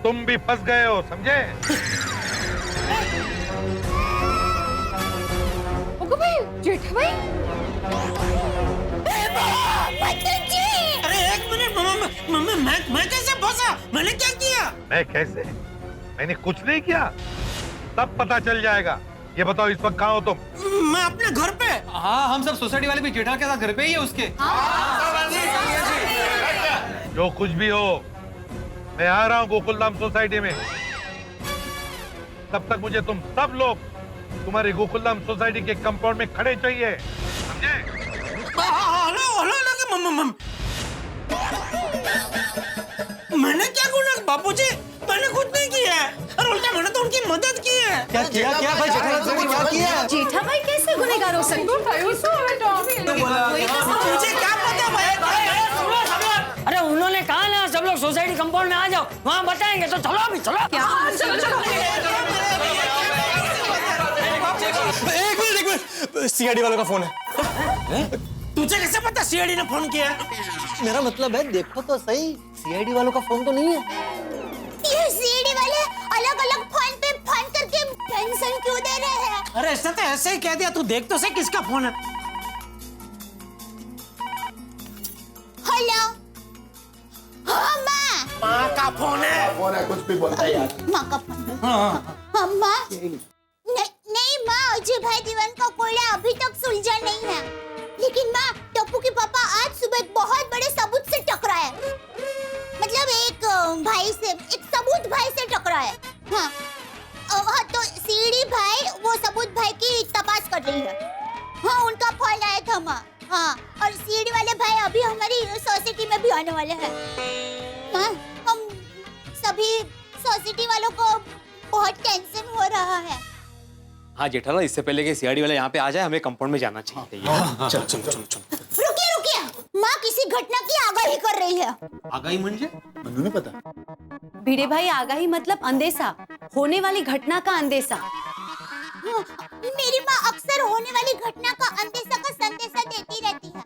तुम भी फंस गए हो, समझे? जेठा भाई, अरे एक मिनट, मैं कैसे फंसा? मैंने क्या किया? मैं कैसे? मैंने कुछ नहीं किया, तब पता चल जाएगा। ये बताओ इस वक्त कहाँ हो तुम? मैं अपने घर पे। हाँ, हम सब सोसाइटी वाले भी जेठा के साथ घर पे ही है उसके। जो कुछ भी हो, मैं आ रहा हूँ गोकुलधाम सोसाइटी में। तब तक मुझे तुम सब लोग तुम्हारी गोकुलधाम सोसाइटी के कंपाउंड में खड़े चाहिए, समझे? मैंने क्या गुनाह बापूजी? मैंने कुछ नहीं किया है, और उल्टा मैंने तो उनकी मदद की है। क्या भाई जेठालाल ने क्या किया? जेठा भाई कैसे गुनहगार हो सकते? मुझे क्या पता भाई? अरे उन्होंने कहा ना सब लोग सोसाइटी कंपाउंड में आ जाओ, वहाँ बताएंगे। तो चलो अभी चलो। क्या? एक मिनट, सीआईडी वालों का फोन है। तुझे कैसे पता सीआईडी ने फोन किया? मेरा मतलब है देखो तो सही, सीआईडी वालों का फोन तो नहीं है। ये सीआईडी वाले अलग-अलग फोन पे फोन करके टेंशन क्यों दे रहे हैं? अरे ऐसा तो ऐसे ही कह दिया, तू देख तो सही किसका फोन है। हेलो, हाँ माँ का फोन है। फोन है, कुछ भी बोलता है यार। माँ का फोन। हाँ माँ, नहीं माँ, अजय भाई दीवान का कोयला अभी तक सुलझा नहीं है। लेकिन माँ, टप्पू के पापा आज सुबह एक बहुत बड़े सबूत से टकराए। मतलब एक सबूत भाई से टकराए। हाँ, तो सीढ़ी भाई वो सबूत भाई की तपास कर रही है। हाँ, उनका फोन आया था माँ। हाँ, और सीढ़ी वाले भाई अभी हमारी सोसाइटी में भी आने वाले हैं। हाँ, हम सभी सोसाइटी वालों को बहुत टेंशन हो रहा है। हाँ जेठालाल, इससे पहले कि सीआईडी वाले यहाँ पे आ जाए, हमें कंपाउंड में जाना चाहिए। चलो। रुकिए, माँ किसी घटना की आगाही कर रही है। आगाही म्हणजे? मनु ने पता। भिड़े भाई, आगाही मतलब अंदेशा, होने वाली घटना का अंदेशा। मेरी माँ अक्सर होने वाली घटना का अंदेशा का संदेशा देती रहती है।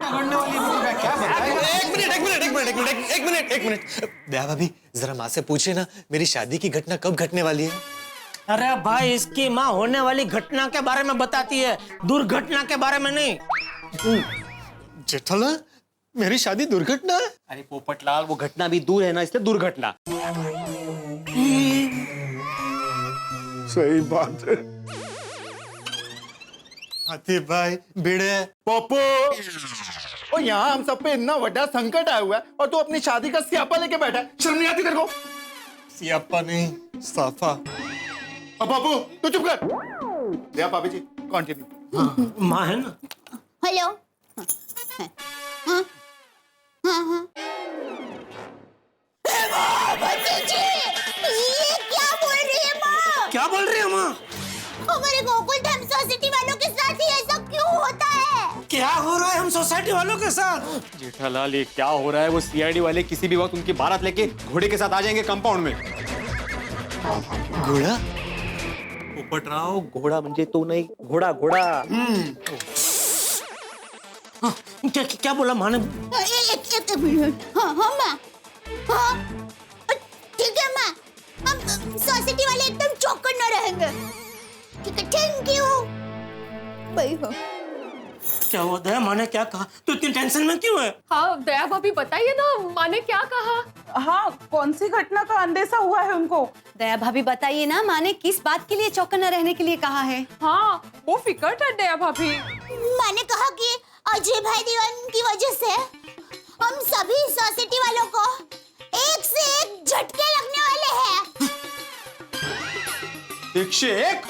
एक मिनट। दया भाभी, जरा माँ से पूछे ना, मेरी शादी की घटना कब घटने वाली है? अरे भाई, इसकी माँ होने वाली घटना के बारे में बताती है, दुर्घटना के बारे में नहीं। जेठालाल, मेरी शादी दुर्घटना है? अरे पोपटलाल, वो घटना भी दूर है ना, इसलिए दुर्घटना। सही बात है। हाथी भाई, भिड़े, पप्पू, और यहाँ हम सब पे इतना बड़ा संकट आया हुआ है और तू अपनी शादी का स्यापा लेके बैठा है। शर्म नहीं आती तेरे को? स्यापा नहीं, साफा। अब पप्पू, तू चुप कर। दिया भाभी जी, कंटिन्यू। माँ है ना? हेलो, हाँ, हाँ। भतीजी, ये क्या बोल रही है सोसाइटी वालों के साथ। जेठालाल ये क्या हो रहा है? वो सीआईडी वाले किसी भी वक्त उनकी बारात लेके घोड़े के साथ आ जाएंगे कंपाउंड में। घोड़ा? पोपटराव, घोड़ा म्हणजे तो नहीं, घोड़ा घोड़ा। क्या क्या बोला माँ ने? एक मिनट। हाँ माँ, हाँ ठीक है माँ, हम सोसाइटी वाले एकदम चौकन्ना न रहेंगे। ठीक है, थैंक यू। भाई हो। क्या हुआ दया, माँ ने क्या कहा? तू इतनी टेंशन में क्यों है? हाँ दया भाभी बताइए ना, माँ ने क्या कहा? हाँ, कौन सी घटना का अंदेशा हुआ है उनको? दया भाभी बताइए ना, माँ ने किस बात के लिए चौकन्ना रहने के लिए कहा है? हाँ, वो फिकर है दया भाभी। माँ ने कहा कि अजय भाई दीवान की वजह से हम सभी सोसाइटी वालों को एक से एक झटके लगने वाले हैं। 101?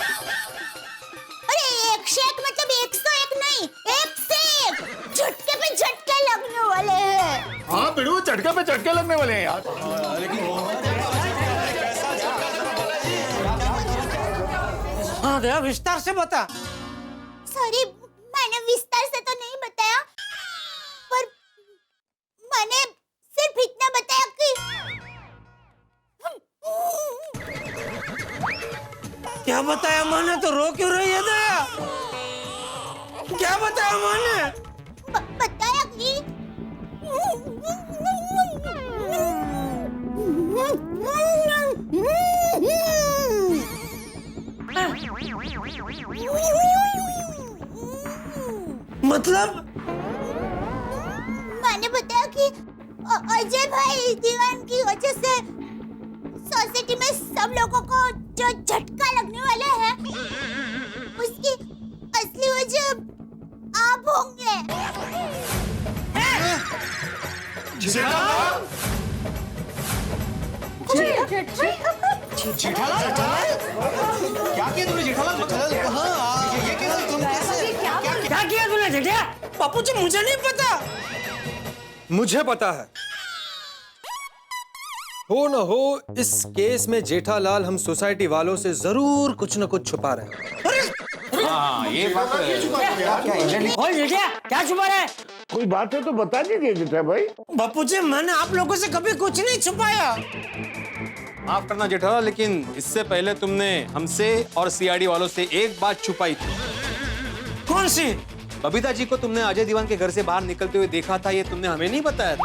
अरे 101 मतलब 101 नहीं, एक से एक झटके पे झटके लगने वाले हैं। हाँ बिड़ू, झटके पे झटके लगने वाले हैं यार। हाँ दया, विस्तार से बता। सॉरी, मैंने विस्तार से तो नहीं बताया, पर मैंने सिर्फ इतना बताया कि क्या बताया माँ ने? तो रो क्यों रही है दया? क्या बताया माँ ने? बताया कि मतलब? मैंने बताया कि अजय भाई दीवान की वजह से सोसाइटी में सब लोगों को जो झटका लगने वाला है, उसकी असली वजह आप होंगे। जेठालाल? क्या किया तूने जेठालाल? क्या किया तूने जेठा? बापू जी मुझे नहीं पता। मुझे पता है। हो न हो इस केस में जेठालाल हम सोसाइटी वालों से जरूर कुछ न कुछ छुपा रहे हैं। हाँ ये बात तो है। क्या छुपा रहा है? कोई बात है तो बता दीजिए जेठा भाई। बापू जी मैंने आप लोगों से कभी कुछ नहीं छुपाया। माफ करना जेठालाल, लेकिन इससे पहले तुमने हमसे और सीआईडी वालों से एक बात छुपाई थी। कौन सी? बबीता जी को तुमने अजय दीवान के घर से बाहर निकलते हुए देखा था, ये तुमने हमें नहीं बताया था।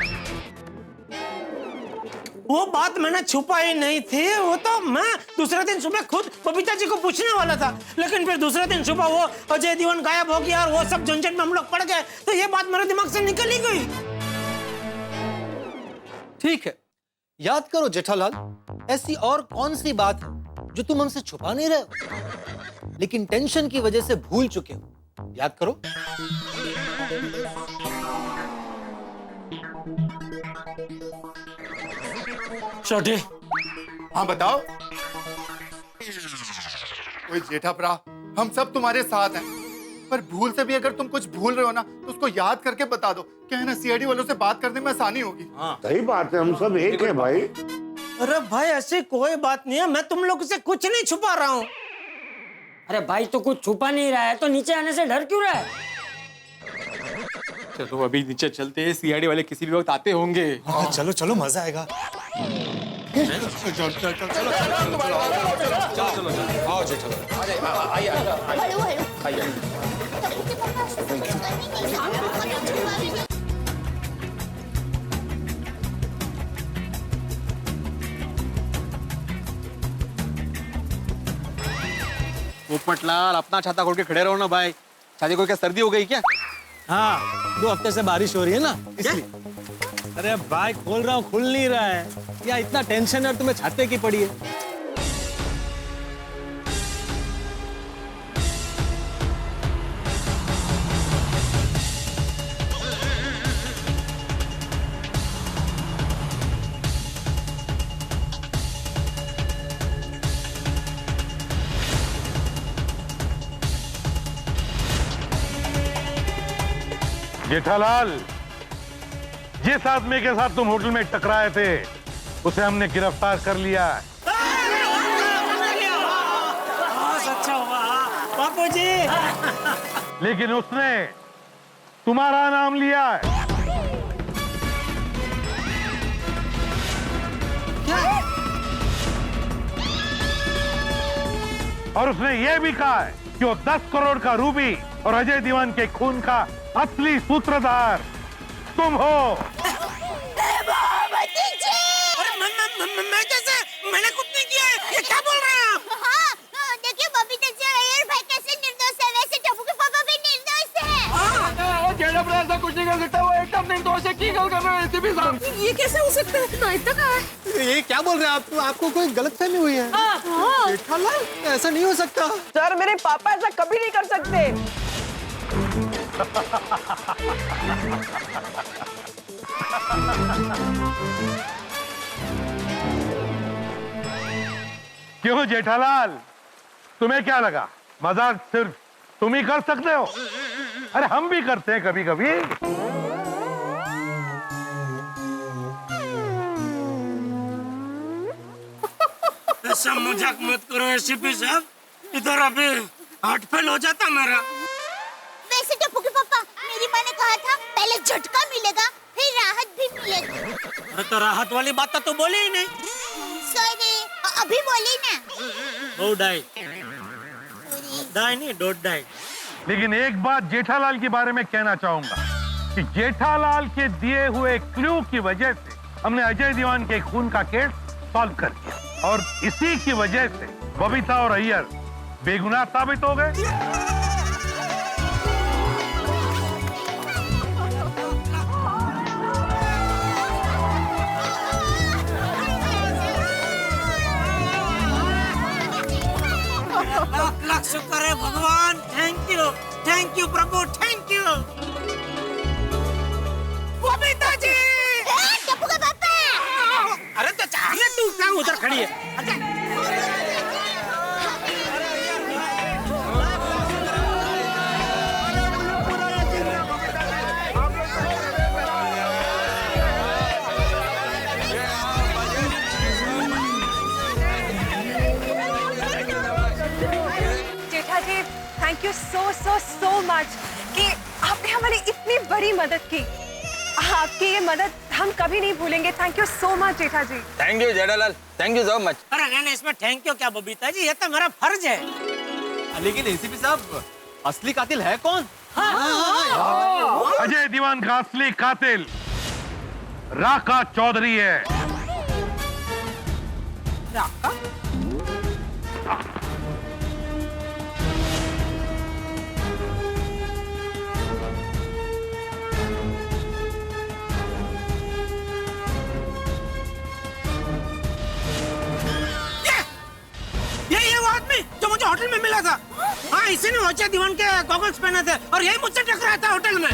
वो बात मैंने छुपाई नहीं थी, वो तो मैं दूसरे दिन सुबह खुद बबीता जी को पूछने वाला था, लेकिन फिर दूसरे दिन सुबह वो अजय दीवान गायब हो गया और वो सब झंझट में हम लोग पड़ गए, तो ये बात मेरे दिमाग से निकल ही गई। ठीक है, याद करो जेठालाल, ऐसी और कौन सी बात है जो तुम हमसे छुपा नहीं रहे हो, लेकिन टेंशन की वजह से भूल चुके हो? याद करो। छोटे। हाँ बताओ। ओए जेठाप्रा, हम सब तुम्हारे साथ हैं, पर भूल से भी अगर तुम कुछ भूल रहे हो ना, तो उसको याद करके बता दो। क्या है ना, सीआईडी वालों से बात करने में आसानी होगी। सही बात है, हम सब एक है भाई। अरे भाई ऐसी कोई बात नहीं है, मैं तुम लोग से कुछ नहीं छुपा रहा हूँ। अरे भाई तो कुछ छुपा नहीं रहा है, तो नीचे आने से डर क्यों रहा है? चलो अभी नीचे चलते हैं, सीआईडी वाले किसी भी वक्त आते होंगे। हाँ चलो चलो, मजा आएगा। आओ जेठालाल। पोपटलाल अपना छाता खोल के खड़े रहो ना भाई। छाती को क्या सर्दी हो गई क्या? हाँ, 2 हफ्ते से बारिश हो रही है ना, इसलिए। अरे भाई खोल रहा हूँ, खुल नहीं रहा है। या इतना टेंशन है और तुम्हें छाते की पड़ी है। जेठालाल, जिस आदमी के साथ तुम होटल में टकराए थे, उसे हमने गिरफ्तार कर लिया है। अच्छा हुआ बापू जी। लेकिन उसने तुम्हारा नाम लिया है। और उसने ये भी कहा है कि वो 10 करोड़ का रूबी और अजय दीवान के खून का असली सूत्रधार तुम हो। मैं कैसे? मैंने कुछ नहीं किया है। ये क्या बोल रहे हैं आप? हाँ, देखिए बबीता जी और अय्यर भाई कैसे निर्दोष है, वैसे टप्पू के पापा भी निर्दोष है। जेठा भाई ऐसा कुछ नहीं कर सकता, वो एकदम निर्दोष है। की गल कर रहे हैं एसीपी साहब? ये कैसे हो सकता है? ना इतना कहा है। ये क्या बोल रहे हैं आप? आपको कोई गलतफहमी हुई है? जेठालाल, ऐसा नहीं हो सकता। सर मेरे पापा ऐसा कभी नहीं कर सकते। क्यों जेठालाल, तुम्हें क्या लगा मजाक सिर्फ तुम ही कर सकते हो? अरे हम भी करते हैं कभी कभी। ऐसा मजाक मत करो एसीपी साहब, इधर अभी हार्ट फेल हो जाता मेरा। वैसे टप्पू के पापा, मेरी माँ ने कहा था पहले झटका मिलेगा फिर राहत भी मिलेगी। अरे तो राहत वाली बात तो बोली ही नहीं। सॉरी, अभी बोली ना। वो डाई नहीं, डोंट डाई। लेकिन एक बात जेठालाल के बारे में कहना चाहूंगा कि जेठालाल के दिए हुए क्लू की वजह से हमने अजय दीवान के खून का केस सॉल्व कर दिया और इसी की वजह से बबीता और अय्यर बेगुनाह साबित हो गए। लाख शुक्र है भगवान। थैंक यू प्रभु, थैंक यू। बबीता जी, टप्पू का पापा। अरे तो चाहे तू क्या उधर खड़ी है? जेठा ji, thank you so much कि आपने हमारी इतनी बड़ी मदद की। आपकी ये मदद हम कभी नहीं भूलेंगे। Thank you so much Jetha ji. Thank you Jethalal, thank you so much. अरे नहीं, इसमें थैंक यू क्या बबीता जी, ये तो मेरा फर्ज है। लेकिन एसीपी साहब, असली कातिल है कौन? अजय दीवान का असली कातिल राका चौधरी है। राका? ये वो आदमी जो मुझे होटल में मिला था। हाँ, इसी ने अजय दीवान के गॉगल्स पहने थे और यही मुझसे टकराया था होटल में।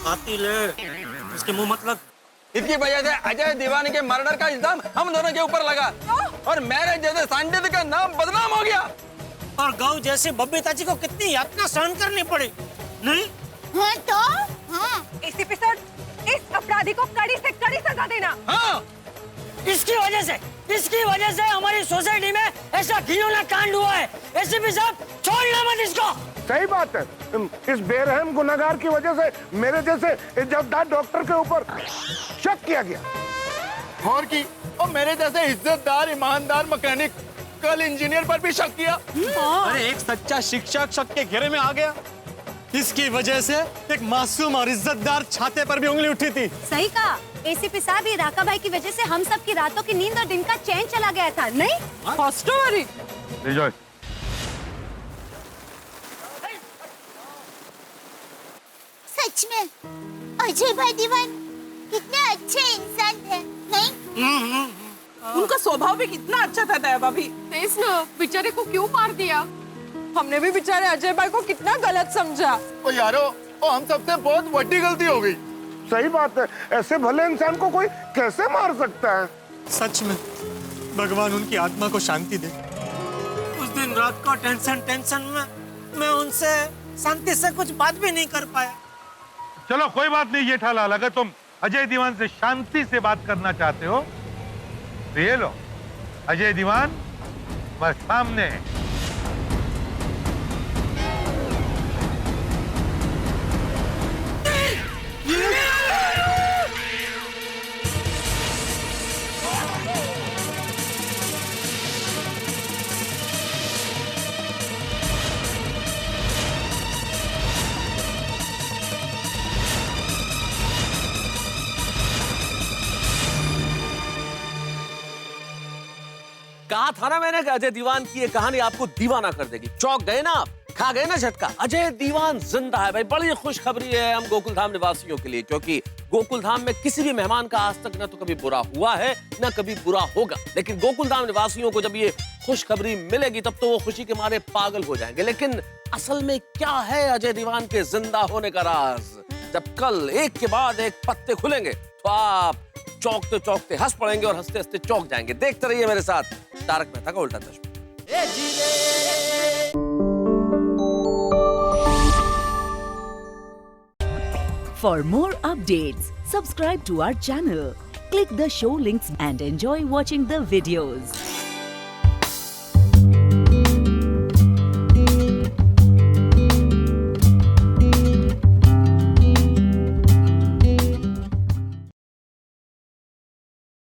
कातिल है, इसके मुंह मतलब। इसकी वजह से अजय दीवान के मर्डर का इल्जाम हम दोनों के ऊपर लगा और मेरे जैसे साइंटिस्ट का नाम बदनाम हो गया। और गौ जैसे बबीता जी को कितनी यातना सहन करनी पड़ी, नहीं? हाँ तो? एसीपी सर, इस अपराधी को कड़ी से कड़ी सजा देना। हाँ, इसकी वजह से हमारी सोसाइटी में ऐसा घिनौना कांड हुआ है। एसीपी साहब, छोड़ना मत इसको। सही बात है, इस बेरहम गुनहगार की वजह से मेरे जैसे इज्जतदार डॉक्टर के ऊपर शक किया गया और की और मेरे जैसे इज्जतदार ईमानदार मैकेनिक कल इंजीनियर पर भी शक किया। अरे एक सच्चा शिक्षक शक के घेरे में आ गया। इसकी वजह से एक मासूम और इज्जतदार छाते पर भी उंगली उठी थी। सही कहा एसीपी साहब, ये राका भाई की वजह से हम सब की रातों की नींद और दिन का चैन चला गया था, नहीं? रिजॉइस। सच में अजय भाई दीवान कितने अच्छे इंसान थे, नहीं? उनका स्वभाव भी कितना अच्छा था दया भाभी। बेचारे को क्यों मार दिया? हमने भी बेचारे अजय भाई को कितना गलत समझा। ओ यारो, हम सबसे बहुत बड़ी गलती हो गई। सही बात है, ऐसे भले इंसान को कोई कैसे मार सकता है? सच में भगवान उनकी आत्मा को शांति दे। उस दिन रात को टेंशन में मैं उनसे शांति से कुछ बात भी नहीं कर पाया। चलो कोई बात नहीं जेठालाल, अगर तुम अजय दीवान से शांति से बात करना चाहते हो तो ये लो, अजय दीवान तुम्हारे सामने है। कहा था ना मैंने कि अजय दीवान की ये कहानी आपको दीवाना कर देगी। चौंक गए ना आप, खा गए ना झटका। अजय दीवान जिंदा है भाई। बड़ी खुशखबरी है हम गोकुल धाम निवासियों के लिए, क्योंकि गोकुल धाम में किसी भी मेहमान का आज तक ना तो कभी बुरा हुआ है ना कभी बुरा होगा। लेकिन गोकुल धाम निवासियों को जब ये खुशखबरी मिलेगी तब तो वो खुशी के मारे पागल हो जाएंगे। लेकिन असल में क्या है अजय दीवान के जिंदा होने का राज? जब कल एक के बाद एक पत्ते खुलेंगे तो आप चौंकते चौंकते हंस पड़ेंगे और हंसते हंसते चौंक जाएंगे। देखते रहिए मेरे साथ तारक मेहता का उल्टा चश्मा। For more updates, subscribe to our channel, click the show links and enjoy watching the videos.